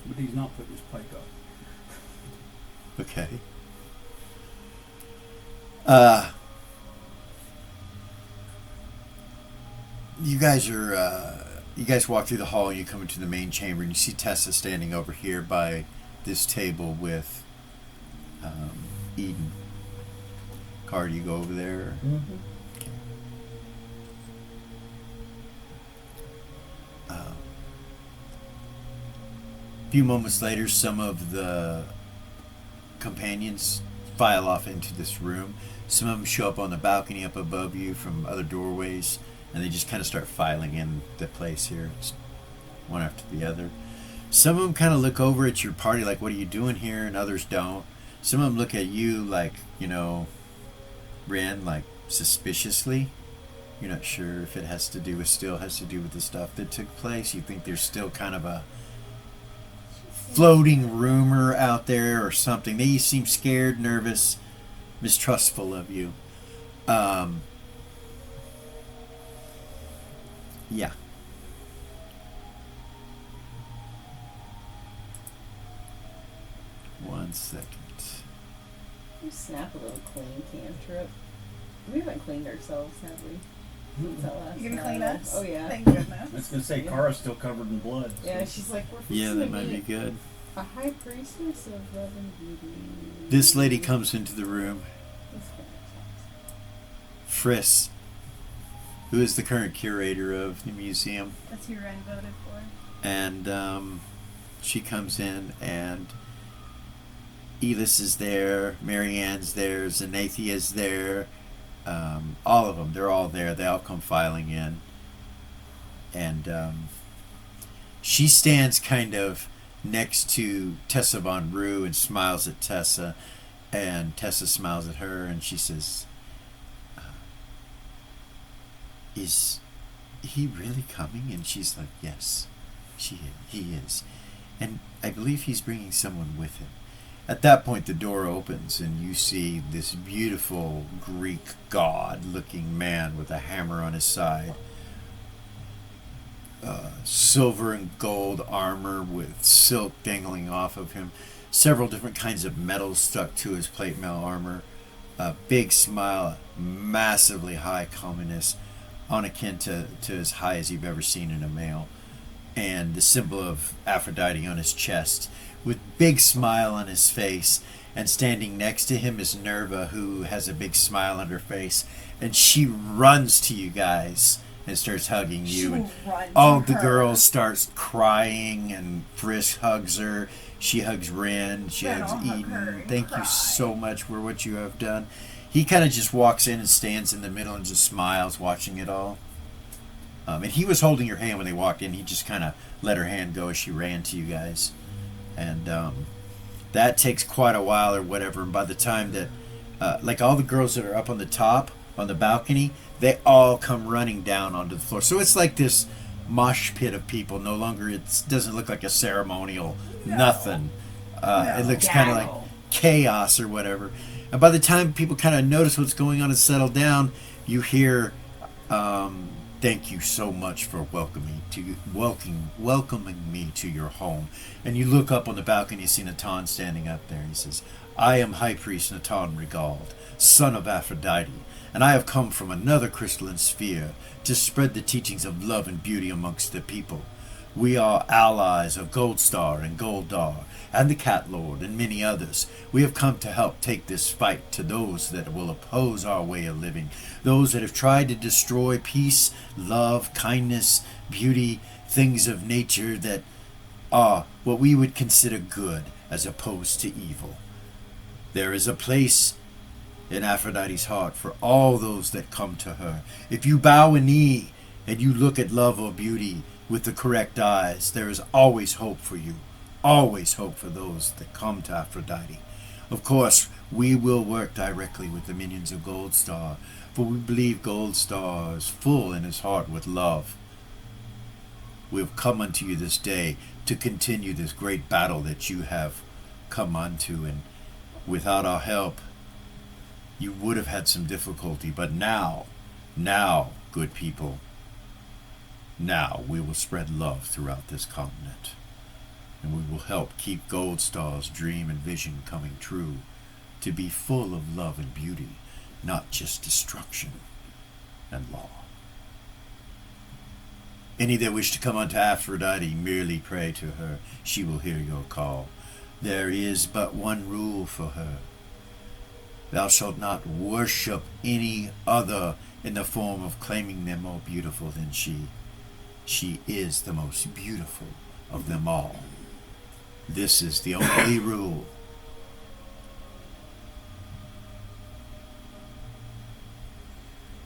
But he's not putting his pike up. Okay. You guys are. You guys walk through the hall and you come into the main chamber and you see Tessa standing over here by this table with Eden. Car, do you go over there? Mm-hmm. A few moments later, some of the companions file off into this room. Some of them show up on the balcony up above you from other doorways, and they just kind of start filing in the place here, it's one after the other. Some of them kind of look over at your party like, what are you doing here? And others don't. Some of them look at you like, Ren, like suspiciously. You're not sure if it has to do with the stuff that took place. You think there's still kind of a floating rumor out there or something. They seem scared, nervous, mistrustful of you. Yeah. One second. You snap a little clean cantrip. We haven't cleaned ourselves, have we? Since that last You gonna night? clean us? Oh yeah. Thank goodness. I was gonna say, Kara's still covered in blood. So. Yeah, she's like, we're Yeah, fixing that to might be meet good. a high priestess of love and beauty. This lady comes into the room. This kind of Friss, who is the current curator of the museum. That's who Ren voted for. And she comes in, and Elis is there, Marianne's there, Zenathia's there, all of them. They're all there. They all come filing in. And she stands kind of next to Tessa Von Rue and smiles at Tessa. And Tessa smiles at her, and she says, is he really coming? And she's like, yes, he is. And I believe he's bringing someone with him. At that point, the door opens, and you see this beautiful Greek god-looking man with a hammer on his side. Silver and gold armor with silk dangling off of him. Several different kinds of metals stuck to his plate mail armor. A big smile, massively high commonness, on akin to as high as you've ever seen in a male. And the symbol of Aphrodite on his chest, with big smile on his face. And standing next to him is Nerva, who has a big smile on her face, and she runs to you guys and starts hugging you. And all the girls starts crying, and Frisk hugs her. She hugs Ren. She Then hugs I'll hug Eden. her and Thank cry. you so much for what you have done. He kind of just walks in and stands in the middle and just smiles, watching it all. And he was holding your hand when they walked in. He just kind of let her hand go as she ran to you guys. And that takes quite a while or whatever. And by the time that, like all the girls that are up on the top, on the balcony, they all come running down onto the floor. So it's like this mosh pit of people. No longer, it doesn't look like a ceremonial nothing. It looks kind of like chaos or whatever. And by the time people kind of notice what's going on and settle down, you hear thank you so much for welcoming me to your home. And you look up on the balcony, you see Natan standing up there. He says, I am High Priest Natan Regald, son of Aphrodite, and I have come from another crystalline sphere to spread the teachings of love and beauty amongst the people. We are allies of Goldstar and Goldar and the Cat Lord and many others. We have come to help take this fight to those that will oppose our way of living, those that have tried to destroy peace, love, kindness, beauty, things of nature that are what we would consider good as opposed to evil. There is a place in Aphrodite's heart for all those that come to her. If you bow a knee and you look at love or beauty with the correct eyes, there is always hope for you. Always hope for those that come to Aphrodite. Of course, we will work directly with the minions of Goldstar, for we believe Goldstar is full in his heart with love. We have come unto you this day to continue this great battle that you have come unto, and without our help, you would have had some difficulty, but now, good people, now we will spread love throughout this continent, and we will help keep Goldstar's dream and vision coming true, to be full of love and beauty, not just destruction and law. Any that wish to come unto Aphrodite, merely pray to her. She will hear your call. There is but one rule for her. Thou shalt not worship any other in the form of claiming them more beautiful than she. She is the most beautiful of them all. This is the only rule.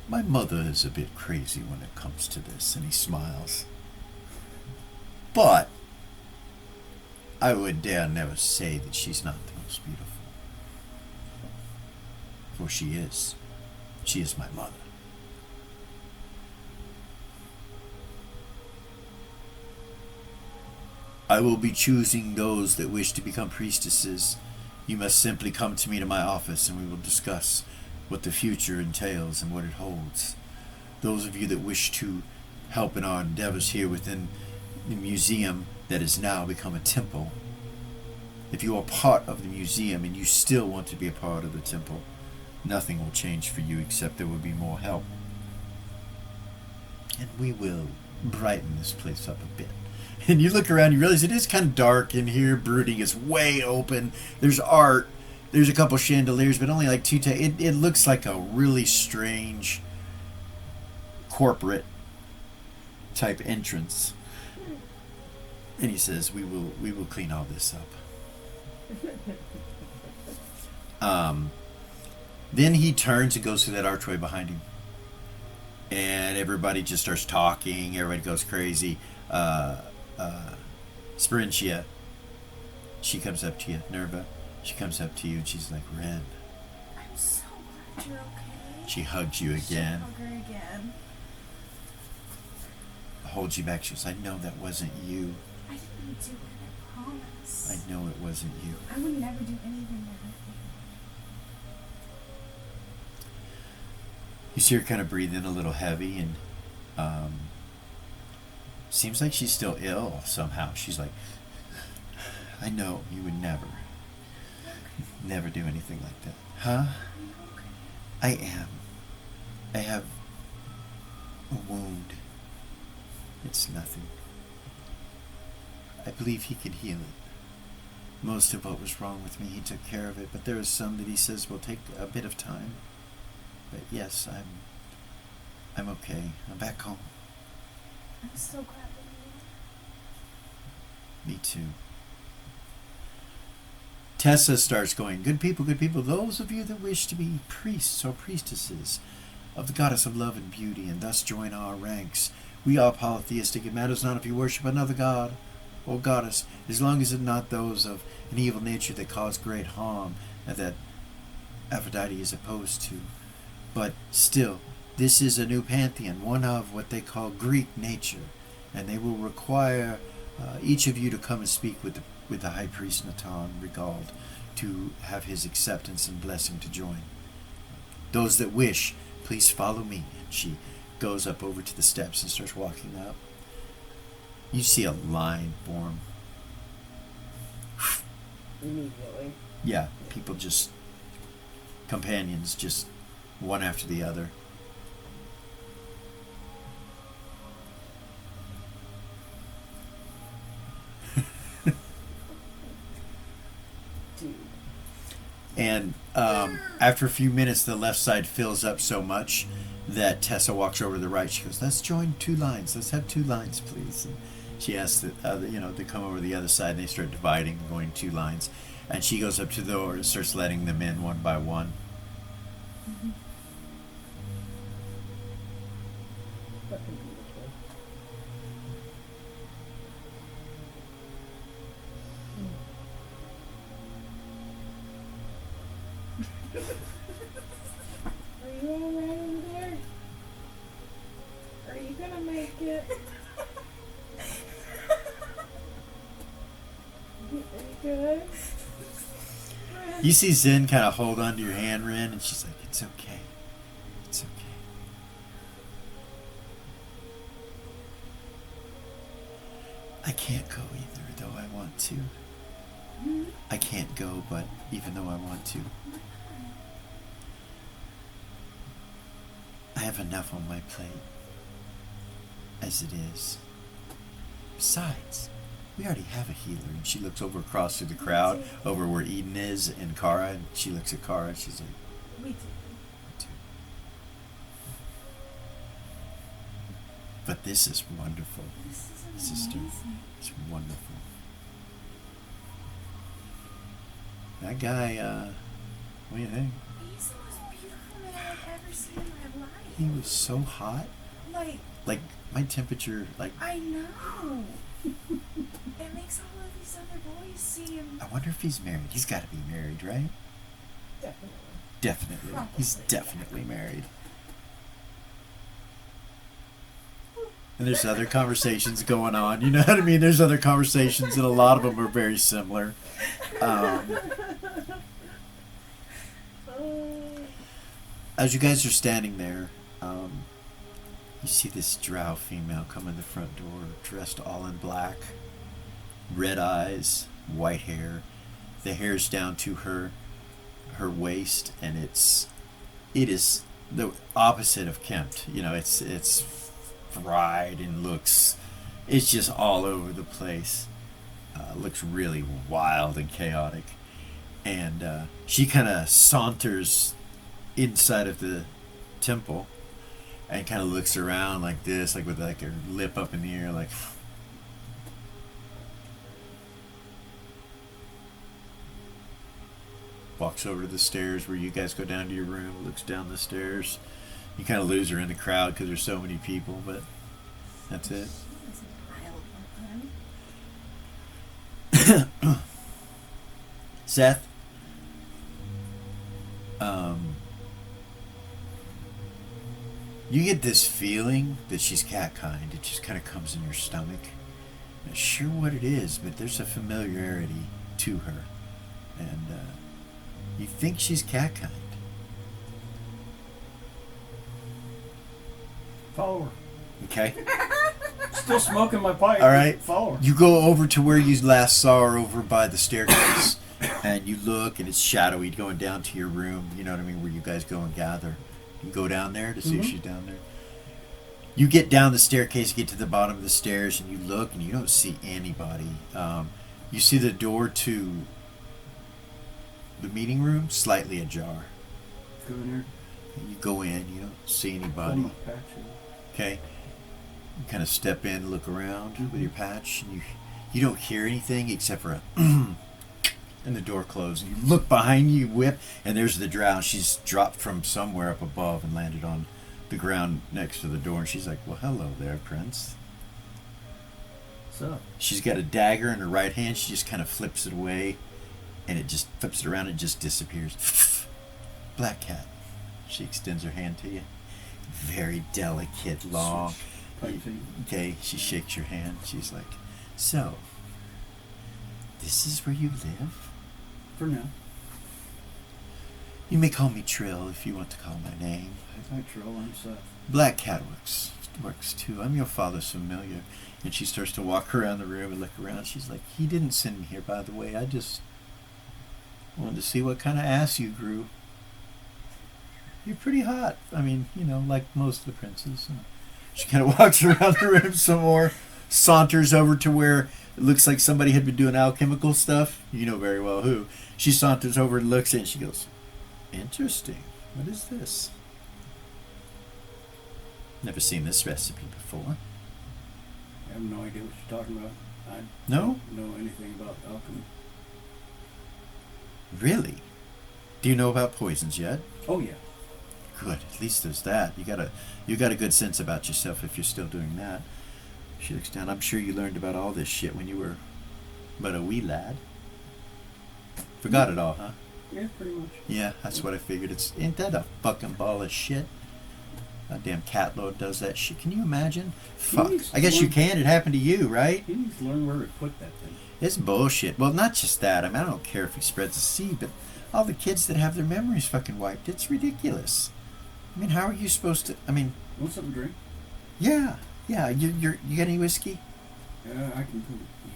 My mother is a bit crazy when it comes to this, and he smiles. But I would dare never say that she's not the most beautiful. For she is. She is my mother. I will be choosing those that wish to become priestesses. You must simply come to me to my office and we will discuss what the future entails and what it holds. Those of you that wish to help in our endeavors here within the museum that has now become a temple, if you are part of the museum and you still want to be a part of the temple, nothing will change for you except there will be more help. And we will brighten this place up a bit. And you look around, you realize it is kind of dark in here. Brooding is way open. There's art. There's a couple chandeliers, but only like two. It looks like a really strange corporate type entrance. And he says, "We will clean all this up." Then he turns and goes through that archway behind him, and everybody just starts talking. Everybody goes crazy. Sperintia, she comes up to you. Nerva, she comes up to you and she's like, Ren. I'm so glad you're okay. She hugs you again. Hug her again. Holds you back. She goes, I know that wasn't you. I didn't do it, I promise. I know it wasn't you. I would never do anything to hurt you. You see her kind of breathing a little heavy, and seems like she's still ill somehow. She's like, I know you would never do anything like that. Huh? I am. I have a wound. It's nothing. I believe he can heal it. Most of what was wrong with me, he took care of it, but there is some that he says will take a bit of time. But yes, I'm okay. I'm back home. I'm so glad that you are. Me too. Tessa starts going, good people, those of you that wish to be priests or priestesses of the goddess of love and beauty and thus join our ranks. We are polytheistic. It matters not if you worship another god or goddess, as long as it not those of an evil nature that cause great harm and that Aphrodite is opposed to. But still, this is a new pantheon, one of what they call Greek nature, and they will require each of you to come and speak with the High Priest Natan Regald to have his acceptance and blessing to join. Those that wish, please follow me. And she goes up over to the steps and starts walking up. You see a line form. Immediately. Yeah, people just, companions, just one after the other. Dude. And after a few minutes, the left side fills up so much that Tessa walks over to the right. She goes, "Let's join 2 lines. Let's have 2 lines, please." And she asks that to come over to the other side, and they start dividing, going 2 lines. And she goes up to the door and starts letting them in one by one. Mm-hmm. Fucking beautiful. Are you alright over there? Are you gonna make it? Are you good? You see Zen kind of hold onto your hand, Ren, and she's like, "It's okay. It's okay." I can't go either, though I want to. I can't go, but even though I want to. I have enough on my plate. As it is. Besides, we already have a healer. And she looks over across through the crowd, over where Eden is and Kara, and she looks at Kara and she's like, We do. "Me too." But this is wonderful, This is sister. amazing. It's wonderful. That guy, what do you think? He's the most beautiful man I've ever seen in my life. He was so hot. Like, My temperature, I know. It makes all of these other boys seem. I wonder if he's married. He's got to be married, right? Definitely. Definitely. He's Probably. definitely married. And there's other conversations going on. You know what I mean? There's other conversations, and a lot of them are very similar. As you guys are standing there, you see this drow female come in the front door, dressed all in black, red eyes, white hair. The hair's down to her waist, and it is the opposite of kempt. You know, it's fried and it's just all over the place. Looks really wild and chaotic. And she kind of saunters inside of the temple and kind of looks around like this, like with like her lip up in the air, like. Walks over to the stairs where you guys go down to your room, looks down the stairs. You kind of lose her in the crowd because there's so many people, but that's it. She's wild one. Seth, you get this feeling that she's cat kind. It just kind of comes in your stomach. Not sure what it is, but there's a familiarity to her, and you think she's cat kind. Follow her. Okay. Still smoking my pipe. All right. Follow her. You go over to where you last saw her, over by the staircase, and you look, and it's shadowy going down to your room. You know what I mean, where you guys go and gather. You go down there to see if she's down there. You get down the staircase, get to the bottom of the stairs, and you look, and you don't see anybody. You see the door to the meeting room slightly ajar. Go in there. You go in, you don't see Pull anybody. my patch in. Okay. You kind of step in, look around with your patch, and you don't hear anything except for a and the door closed. And you look behind you, whip, and there's the drow. She's dropped from somewhere up above and landed on the ground next to the door. And she's like, "Well, hello there, Prince." What's up? She's got a dagger in her right hand. She just kind of flips it away, and it just flips it around and just disappears. Black cat. She extends her hand to you. Very delicate, long. Pipe feet. Okay, she shakes your hand. She's like, "So, this is where you live?" For now. You may call me Trill if you want to call my name. Hi, Trill. I'm Seth. Black Cat works too. I'm your father's familiar. And she starts to walk around the room and look around. She's like, he didn't send me here, by the way. I just wanted to see what kind of ass you grew. You're pretty hot. I mean, you know, like most of the princes. And she kind of walks around the room some more, saunters over to where it looks like somebody had been doing alchemical stuff. You know very well who. She saunters over and looks at it and she goes, interesting. What is this? Never seen this recipe before. I have no idea what you're talking about. I No? don't know anything about alchemy. Really? Do you know about poisons yet? Oh, yeah. Good. At least there's that. You got a good sense about yourself if you're still doing that. She looks down. I'm sure you learned about all this shit when you were but a wee lad. Forgot it all, huh? Yeah, pretty much. Yeah, that's what I figured. Ain't that a fucking ball of shit? That damn cat load does that shit. Can you imagine? Fuck. I guess you can. It happened to you, right? He needs to learn where to put that thing. It's bullshit. Well, not just that. I mean, I don't care if he spreads the seed, but all the kids that have their memories fucking wiped. It's ridiculous. I mean, how are you supposed to? I mean, Want something to drink? yeah. You got any whiskey? Yeah, I can.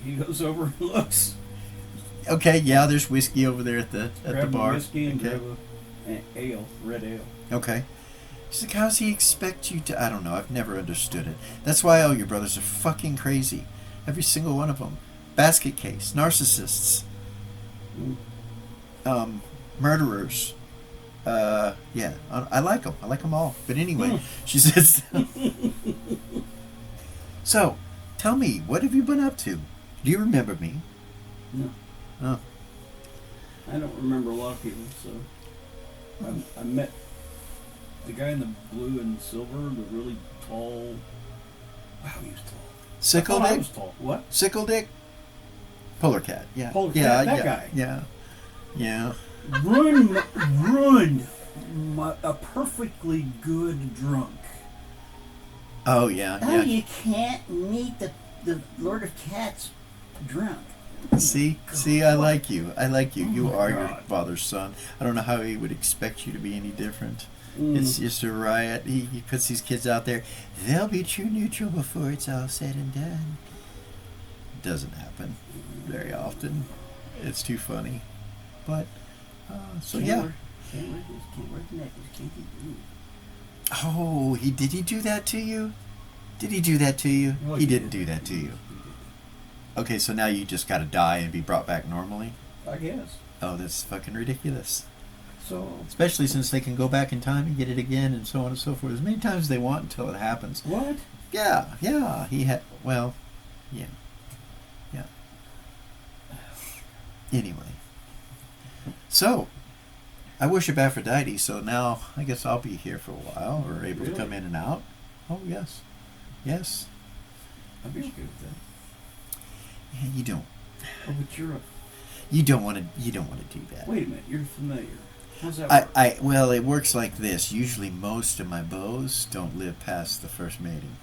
He goes over and looks. Okay, yeah. There's whiskey over there at the Grab bar. a whiskey and Okay. grab an ale, red ale. Okay. She's like, how's he expect you to? I don't know. I've never understood it. That's why all your brothers are fucking crazy. Every single one of them. Basket case, narcissists, murderers. Yeah, I like them. I like them all. But anyway, she says. So, tell me, what have you been up to? Do you remember me? No. Oh, I don't remember a lot of people, so I met the guy in the blue and silver, the really tall. Wow, he was tall. Sickle I Dick. was tall. What? Sickle Dick. Polar Cat. Yeah. Polar yeah, Cat, that yeah, guy. Yeah. Ruined a perfectly good drunk. Oh yeah. Oh, Yeah. you can't meet the Lord of Cats drunk. See, I like you. You my are your God. father's son. I don't know how he would expect you to be any different. Mm. It's just a riot. He puts these kids out there. They'll be true neutral before it's all said and done. Doesn't happen very often. It's too funny. But, so yeah. Can't wear the necklace. Can't be rude. Oh, did he do that to you? Did he do that to you? Well, He didn't do that to you. Okay, so now you just gotta die and be brought back normally? I guess. Oh, that's fucking ridiculous. So Especially since they can go back in time and get it again and so on and so forth as many times as they want until it happens. what? Yeah. He had, well, yeah. Anyway. So, I worship Aphrodite, so now I guess I'll be here for a while, or able to Really? come in and out. Oh, yes. Yes. I'd be good with that. Yeah, you don't want to do that. Wait a minute. You're familiar. How's that work? Well, it works like this. Usually most of my bows don't live past the first mating.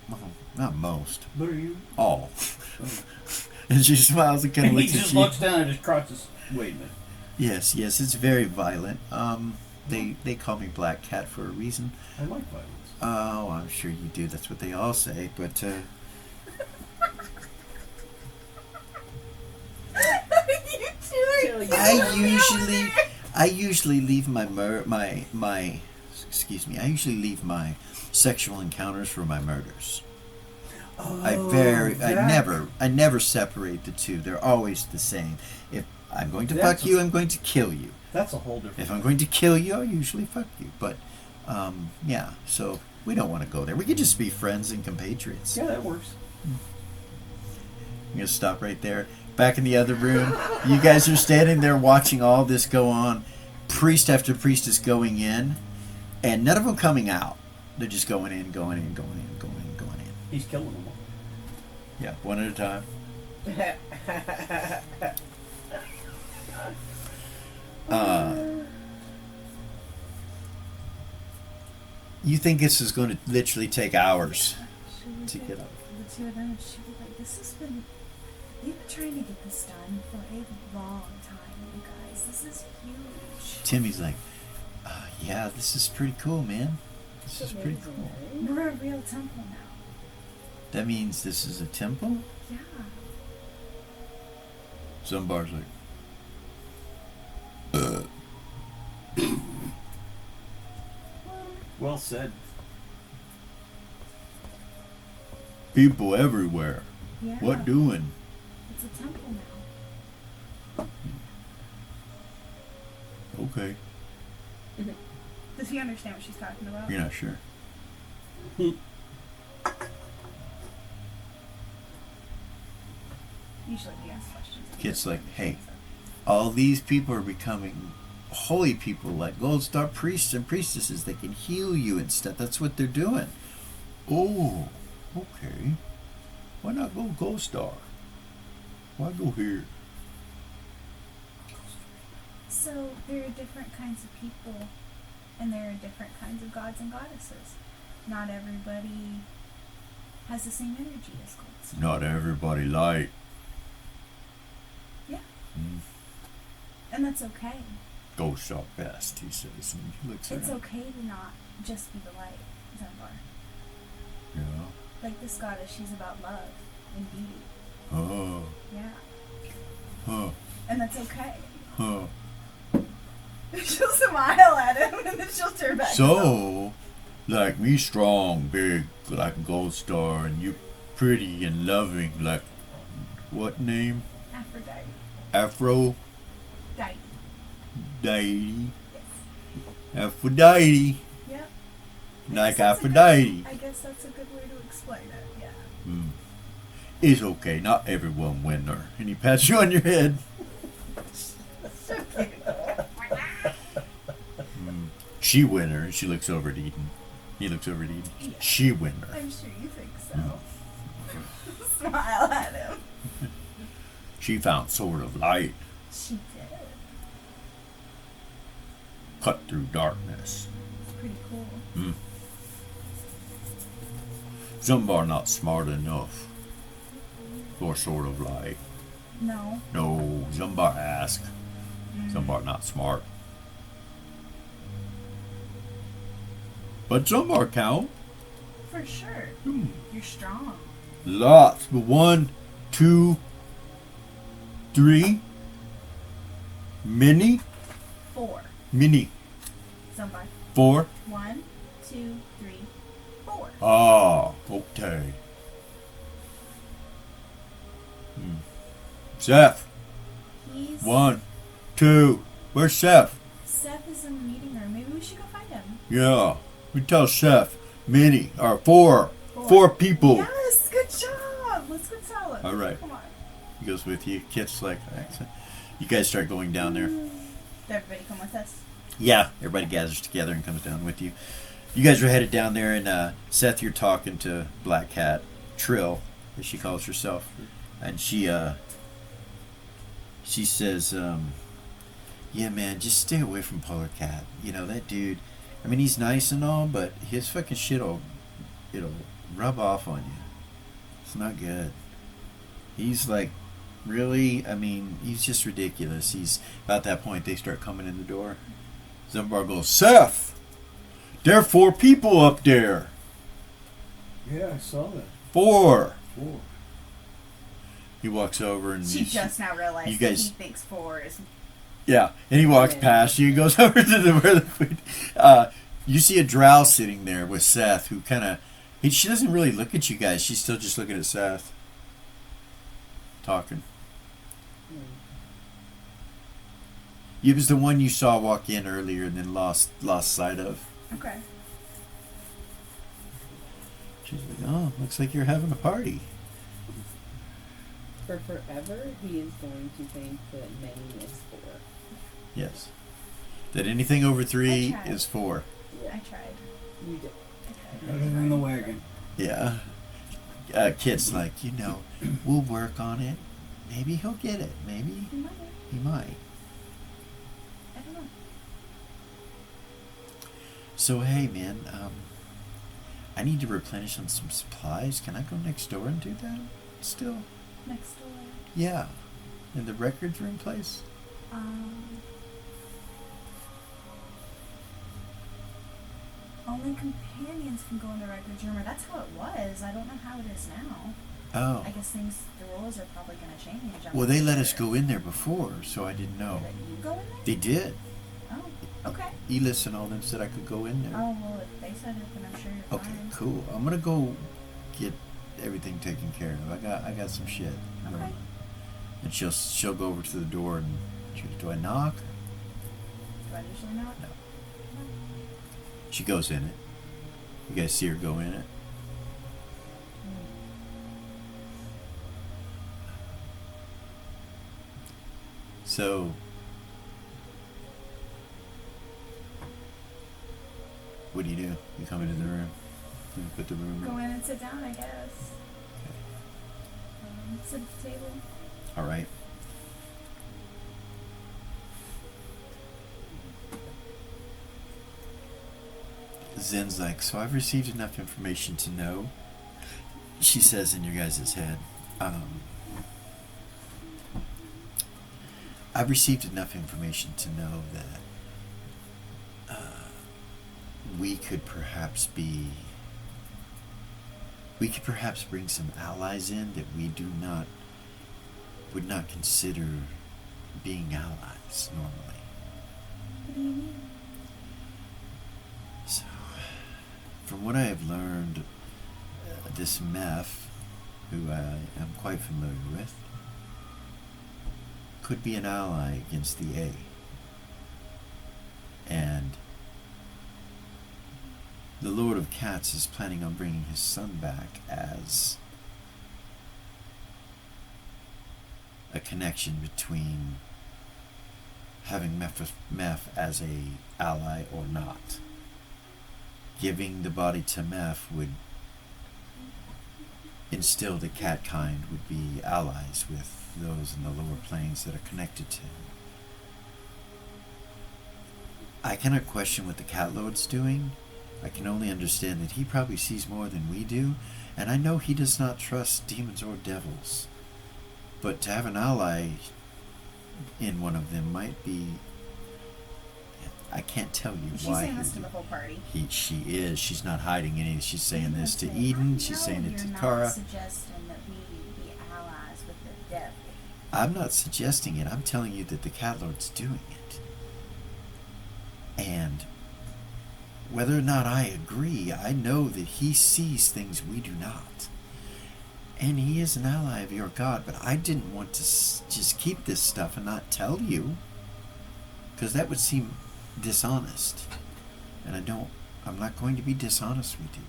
Well, not most. But are you? All. Oh. And she smiles and kind of He looks at just you. looks down at his crotches. Wait a minute. Yes, it's very violent. They call me Black Cat for a reason. I like violence. Oh, I'm sure you do. That's what they all say. But You two are I usually leave I usually leave my sexual encounters for my murders. I never separate the two. They're always the same. If I'm going to fuck you, I'm going to kill you. That's a whole different. If I'm going to kill you, I'll usually fuck you. But yeah, so we don't want to go there. We could just be friends and compatriots. Yeah, that works. I'm gonna stop right there. Back in the other room, you guys are standing there watching all this go on. Priest after priest is going in, and none of them coming out. They're just going in. He's killing them all. Yeah, one at a time. You think this is going to literally take hours She would to get up? The two of them, she would be like, this has been We've been trying to get this done for a long time, you guys. This is huge. Timmy's like, yeah, this is pretty cool, man. This is pretty Amazing, cool. right? We're a real temple now. That means this is a temple? Yeah. Zumbar's like, Well said. people everywhere. Yeah. What doing? It's a temple now. Okay. Does he understand what she's talking about? You're not sure. Usually he asks questions. Kid's like, hey, all these people are becoming holy people, like Gold Star priests and priestesses. They can heal you and stuff. That's what they're doing. Oh, okay. Why not go Gold Star? Why go here? So there are different kinds of people, and there are different kinds of gods and goddesses. Not everybody has the same energy as gods. Not everybody like. Yeah. Mm. And that's okay. Gold Star best, he says. And he looks It's around. okay to not just be the light, Zambar. Yeah. Like this goddess, she's about love and beauty. Oh. Yeah. Huh. And that's okay. Huh. She'll smile at him and then she'll turn back. So, like me strong, big, like a Gold Star, and you pretty and loving, like what name? Aphrodite. Aphrodite. Yes. Aphrodite. Yep. Like That's a good- Aphrodite. I guess that's a good way to explain it. Yeah. Mm. It's okay, not everyone winner. And he pats you on your head. So cute. Mm. She winner. And she looks over at Eden. He looks over at Eden. She winner. I'm sure you think so. Mm. Smile at him. She found sword of light, She did. cut through darkness. It's pretty cool. Mm. Zumbar not smart enough for sword of light. No. No, Zumbar ask. Zumbar not smart. But Zumbar count. For sure. Hmm. You're strong. Lots, but 1, 2, 3. Many. 4. Many. Zambar. 4. 1, 2, 3, 4. Ah, okay. Hmm. Seth. He's. 1, 2. Where's Seth? Seth is in the meeting room. Maybe we should go find him. Yeah. We tell Seth. Many. Or 4. 4 people. Yes, good job. Let's go tell him. All right. Come on. He goes with you. Kit's like, excellent. You guys start going down there. Did everybody come with us? Yeah, everybody gathers together and comes down with you. You guys are headed down there, and Seth, you're talking to Black Cat, Trill, as she calls herself, and she says, yeah, man, just stay away from Polar Cat. You know, that dude, I mean, he's nice and all, but his fucking it'll rub off on you. It's not good. He's like, really, I mean, he's just ridiculous. He's, about that point, they start coming in the door. Zumbar goes, Seth! There are 4 people up there. Yeah, I saw that. 4. 4. He walks over and She just now realized you guys- that he thinks 4 is. yeah, and he walks past you. He goes over to the where the food. You see a drow sitting there with Seth, who kind of, she doesn't really look at you guys. She's still just looking at Seth, talking. It was the one you saw walk in earlier and then lost sight of. Okay. She's like, oh, looks like you're having a party. For forever, he is going to think that many is 4. Yes. That anything over 3 I tried. is 4. I tried. You did. I Better tried. than the wagon. Yeah. Kit's like, we'll work on it. Maybe he'll get it. Maybe He might. he might. I don't know. So, hey, man, I need to replenish on some supplies. Can I go next door and do that still? Next door. Yeah. In the records room place? Only companions can go in the records room, or that's how it was. I don't know how it is now. Oh. I guess the rules are probably going to change. Well, they let us go in there before, so I didn't know. Let you go in there? They did. Oh, okay. Elis and all them said I could go in there. Oh, well, if they said it, then I'm sure you're Okay, fine. cool. I'm gonna go get everything taken care of. I got some shit. Okay. And she'll go over to the door and do I knock? Do I usually knock? No. She goes in it. You guys see her go in it? So what do? You come into the room. You put the room. Go in and sit down, I guess. Okay. Sit at the table. All right. Zen's like, so I've received enough information to know, she says in your guys' head, I've received enough information to know that we could perhaps bring some allies in that we would not consider being allies normally. What do you mean? So, from what I have learned, this Meph, who I am quite familiar with, could be an ally against the A. And the Lord of Cats is planning on bringing his son back as a connection between having Meph as a ally or not. Giving the body to Meph would instill the cat kind would be allies with those in the lower planes that are connected to him. I cannot question what the Cat Lord's doing. I can only understand that he probably sees more than we do, and I know he does not trust demons or devils. But to have an ally in one of them might be... I can't tell you She's why. saying this to the whole party. She is. She's not hiding anything. She's saying this to Okay, Eden. I She's know saying it to you're Kara. not suggesting that we be allies with the devil. I'm not suggesting it. I'm telling you that the Cat Lord's doing it. And whether or not I agree, I know that he sees things we do not. And he is an ally of your God, but I didn't want to just keep this stuff and not tell you, because that would seem dishonest. And I'm not going to be dishonest with you.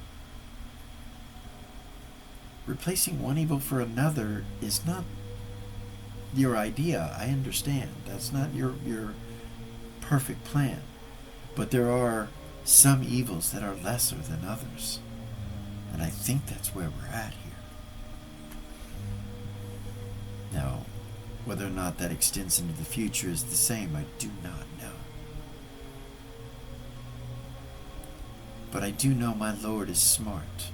Replacing one evil for another is not your idea. I understand. That's not your perfect plan. But there are some evils that are lesser than others. And I think that's where we're at here. Now, whether or not that extends into the future is the same, I do not know. But I do know my Lord is smart.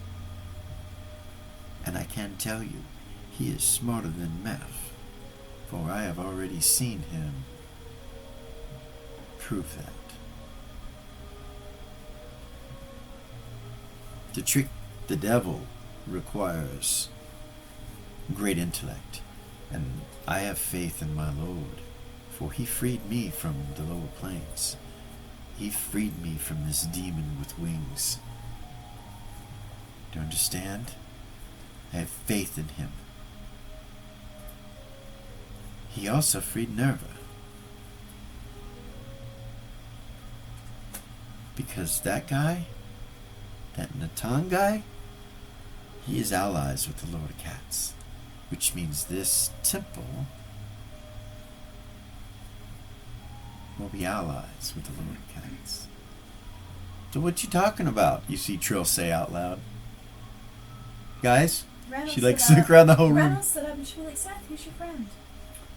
And I can tell you, he is smarter than Meph, for I have already seen him prove that. To trick the devil requires great intellect, and I have faith in my Lord, for he freed me from the lower planes. He freed me from this demon with wings. Do you understand? I have faith in him. He also freed Nerva. Because that guy, that Natan guy, he is allies with the Lord of Cats. Which means this temple will be allies with the Lord of Cats. So what you talking about? You see Trill say out loud. Guys? Reynolds She like stood snuck up. around the whole room. Reynolds stood up and she was like, Seth, who's your friend?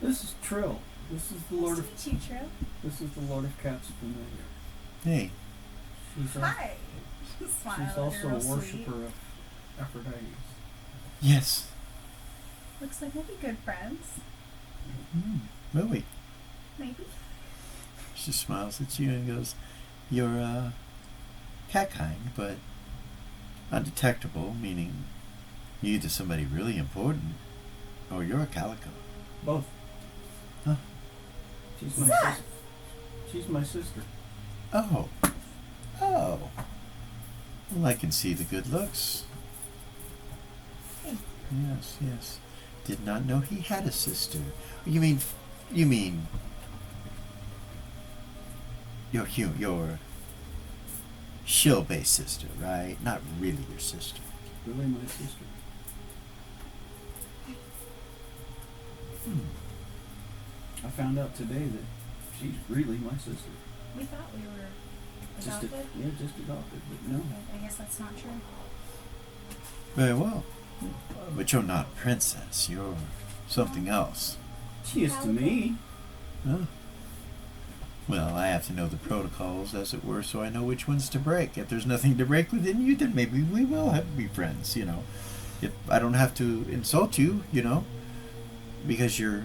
This is Trill. This is the Lord of. Nice to meet you, Trill. This is the Lord of Cats familiar. Hey. She's Hi. Smile, she's also you're a real worshiper sweet. of Aphrodite. Yes. Looks like we'll be good friends. Will we? Maybe. She smiles at you and goes, "You're cat kind, but undetectable, meaning you're either somebody really important or you're a calico." Both. Huh? She's my Zach! sister. She's my sister. Oh. Oh. Well, I can see the good looks. Hey. Yes, yes. Did not know he had a sister. You mean your shill-based sister, right? Not really your sister. Really my sister. I found out today that she's really my sister. We thought we were Just adopted. just adopted, but no. I guess that's not true. Very well. But you're not a princess. You're something else. She is to me. Huh? Well, I have to know the protocols, as it were, so I know which ones to break. If there's nothing to break within you, then maybe we will have to be friends, you know. If I don't have to insult you, you know, because you're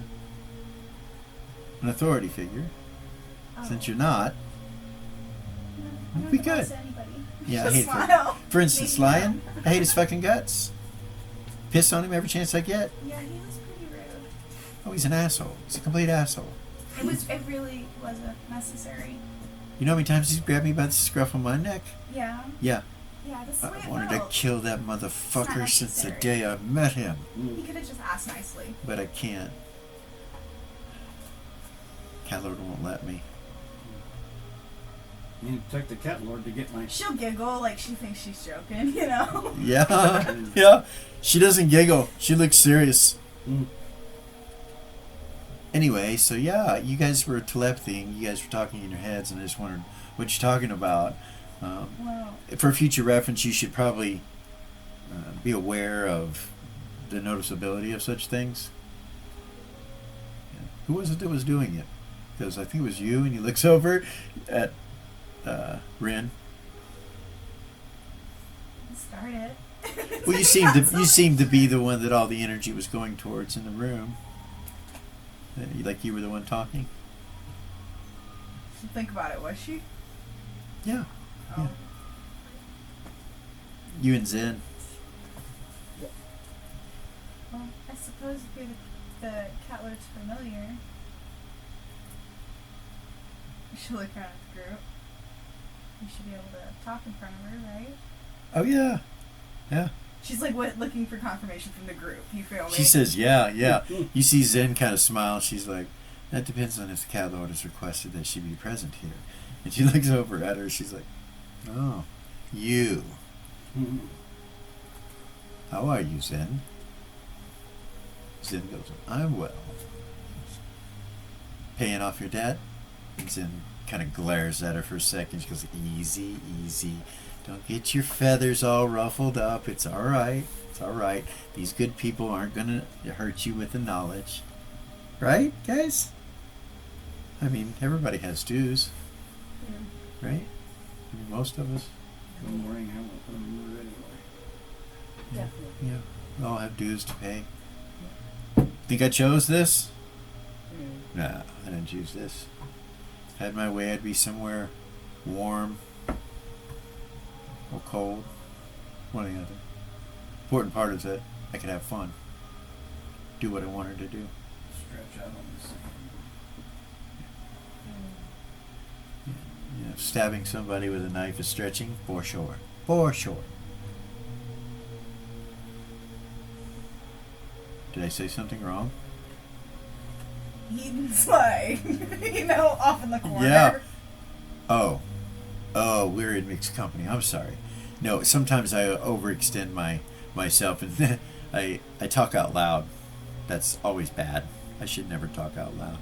an authority figure. Oh. Since you're not, No, I'm not be the boss good. of anybody. yeah, I Just hate smile. for instance, Maybe Lion. I hate his fucking guts. Piss on him every chance I get. Yeah, he was pretty rude. Oh, he's an asshole. He's a complete asshole. It really wasn't necessary. You know how many times he's grabbed me by the scruff of my neck? Yeah. Yeah, Yeah, that's the way I it wanted to felt. kill that motherfucker It's since the not day I met him. He could have just asked nicely. But I can't. Cat Lord won't let me. You need to take the cat lord to get my. She'll giggle like she thinks she's joking, you know? Yeah, yeah. She doesn't giggle. She looks serious. Mm. Anyway, so yeah, you guys were telepathying. You guys were talking in your heads, and I just wondered what you're talking about. Well, For future reference, you should probably be aware of the noticeability of such things. Yeah. Who was it that was doing it? Because I think it was you, and he looks over at Rin. Start it. Well, you seemed to be the one that all the energy was going towards in the room. Like you were the one talking. think about it, was she? Yeah, Oh. yeah. You and Zen. Well, I suppose if you're the cat lord's familiar. You should look around at the group. You should be able to talk in front of her, right? Oh yeah, yeah. She's like looking for confirmation from the group. You feel me? She says, "Yeah, yeah." You see Zen kind of smile. She's like, "That depends on if the cat lord has requested that she be present here." And she looks over at her. She's like, "Oh, you. Mm. How are you, Zen?" Zen goes, "I'm well." Paying off your debt? And Zen kind of glares at her for a second. She goes, "Easy, easy. Don't get your feathers all ruffled up. It's all right. It's all right. These good people aren't going to hurt you with the knowledge." Right, guys? I mean, everybody has dues. Right? I mean, most of us. Don't worry, I won't put them in there anyway. Definitely. Yeah. We all have dues to pay. Think I chose this? Nah, I didn't choose this. Had my way, I'd be somewhere warm or cold. One or the other. Important part is that I could have fun. Do what I wanted to do. Stretch out on the sand. Yeah, stabbing somebody with a knife is stretching, for sure. For sure. Did I say something wrong? He's like, off in the corner. Yeah. Oh, we're in mixed company. I'm sorry. No, sometimes I overextend myself and I talk out loud. That's always bad. I should never talk out loud.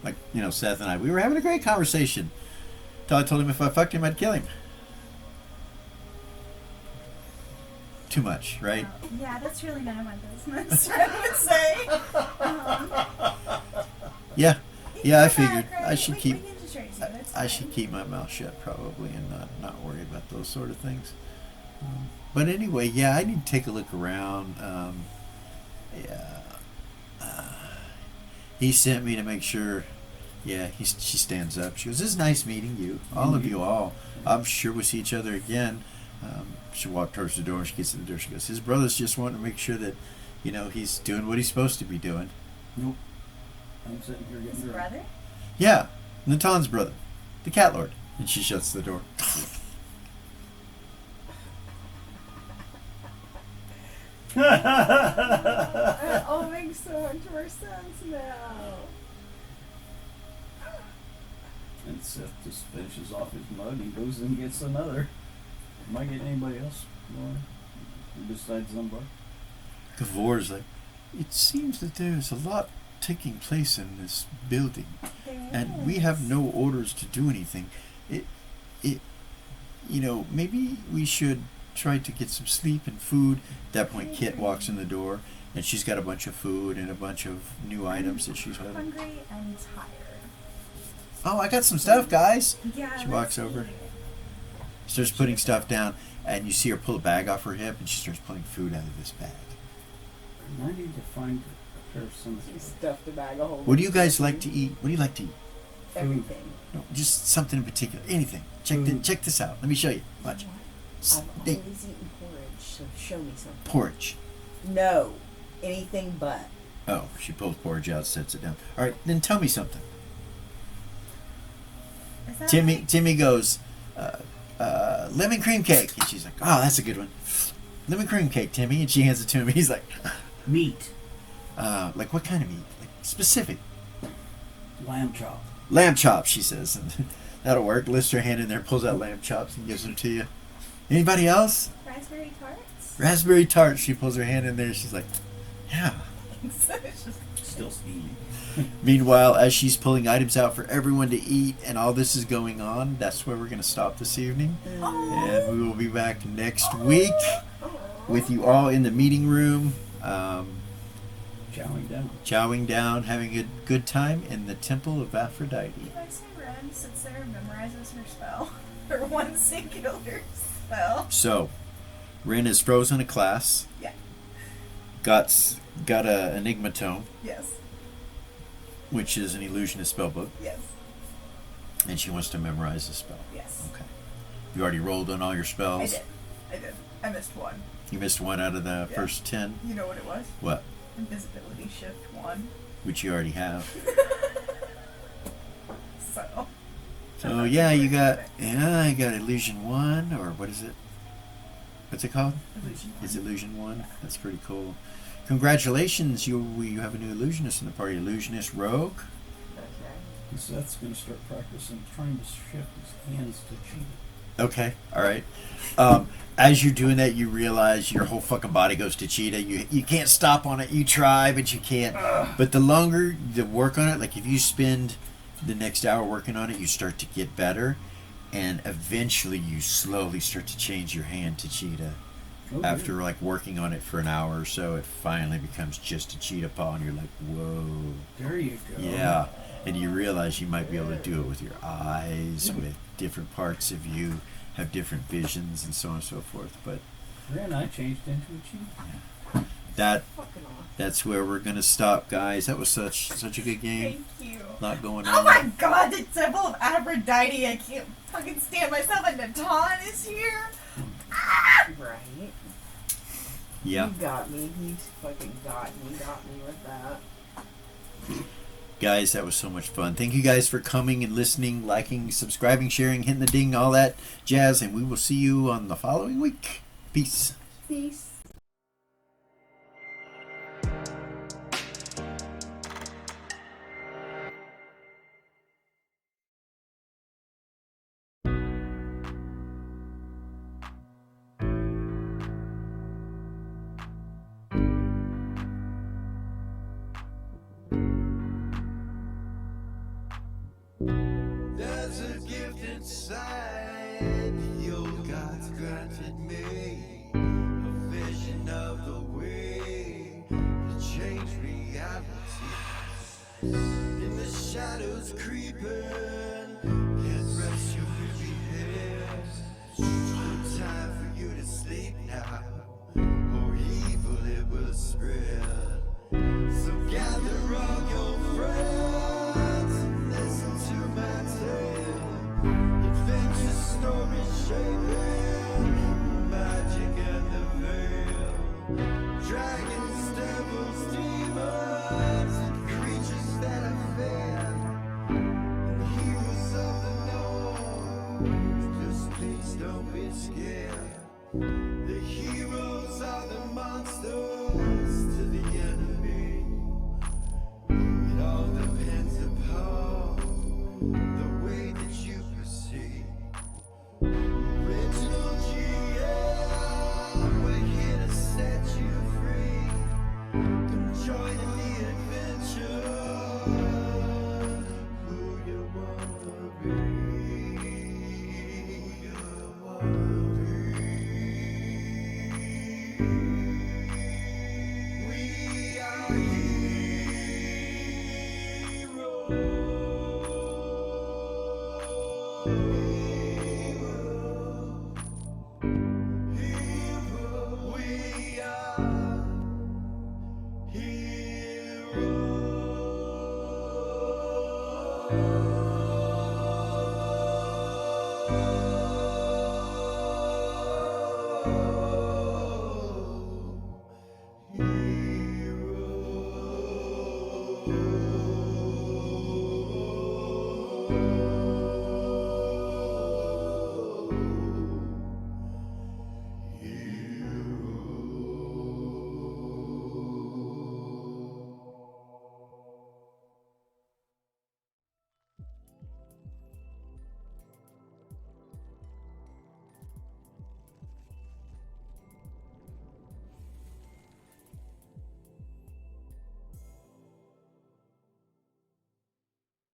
Like, Seth and I, we were having a great conversation. Till I told him if I fucked him, I'd kill him. Too much, right? Yeah, that's really none of my business. I would say. Yeah. Yeah, I You're figured back, right? I should keep. We can just raise you. It's I should keep my mouth shut probably and not worry about those sort of things. But anyway, yeah, I need to take a look around. Yeah, he sent me to make sure. Yeah, she stands up. She goes, "It's nice meeting you, all of you all. I'm sure we'll see each other again." She walked towards the door and she gets to the door. She goes, "His brother's just wanting to make sure that, he's doing what he's supposed to be doing." Nope. I'm sitting here getting His drunk. brother? Yeah, Natan's brother, the cat lord. And she shuts the door. It all makes so much more sense now. And Seth just finishes off his mug and goes and gets another. Am I getting anybody else more besides Zumbar? Gavor's like, "It seems that there's a lot taking place in this building, and we have no orders to do anything. Maybe we should try to get some sleep and food." At that point, Kit walks in the door, and she's got a bunch of food and a bunch of new items that she's having. Hungry and tired. "Oh, I got some stuff, guys." Yeah. She walks over, starts putting stuff down, and you see her pull a bag off her hip, and she starts pulling food out of this bag. I need to find a pair of She sunglasses. stuffed a bag of whole. What do you guys like to eat? What do you like to eat? Everything. No, just something in particular. Anything. Check this out. Let me show you. Watch. I've Steak. always eaten porridge, so show me something. Porridge. No, anything but. Oh, she pulls porridge out, sets it down. All right, then tell me something. Is that Timmy goes, lemon cream cake. And she's like, "Oh, that's a good one. Lemon cream cake, Timmy." And she hands it to him. He's like, Meat. "Like what kind of meat? Like specific." Lamb chop. "Lamb chops," she says. And that'll work. Lifts her hand in there, pulls out lamb chops and gives them to you. Anybody else? raspberry tarts? Raspberry tart. She pulls her hand in there. She's like, "Yeah." It's just Still steaming. Meanwhile, as she's pulling items out for everyone to eat and all this is going on, that's where we're going to stop this evening. And we will be back next week with you all in the meeting room, Chowing down. having a good time in the Temple of Aphrodite. Can I say Ren sits there and memorizes her spell? Her one singular spell. So, Rin has frozen a class. Yeah. Got a Enigma Tome, Yes. which is an illusionist spellbook, Yes. and she wants to memorize the spell. Yes. Okay. You already rolled on all your I spells. did. I missed one. You missed one out of the Yeah. first 10. You know what it was? What? Invisibility shift 1. Which you already have. So. So yeah, you got Illusion 1, or what is it? What's it called? Illusion It's Illusion 1. That's pretty cool. Congratulations, you have a new illusionist in the party. Illusionist Rogue. And Seth's going to start practicing trying to shift his hands to cheat. Okay, all right. As you're doing that, you realize your whole fucking body goes to cheetah. You can't stop on it. You try, but you can't. But the longer you work on it, like if you spend the next hour working on it, you start to get better, and eventually you slowly start to change your hand to cheetah. Oh, After good. like working on it for an hour or so, it finally becomes just a cheetah paw, and you're like, whoa. There you go. Yeah, and you realize you might be able to do it with your eyes, with different parts of you, have different visions, and so on and so forth. But Then I changed into a cheat. that's where we're gonna stop, guys. That was such a good game. Thank you. Lot going Oh on. my god, the Temple of Aphrodite! I can't fucking stand myself, and Natan is here! Right? Yeah, You got me. You fucking got me with that. guys, that was so much fun. Thank you guys for coming and listening, liking, subscribing, sharing, hitting the ding, all that jazz, and we will see you on the following week. Peace. Peace. There's a gift inside your God's granted me, a vision of the way to change reality. In the shadows creeping, can't Come join in the adventure.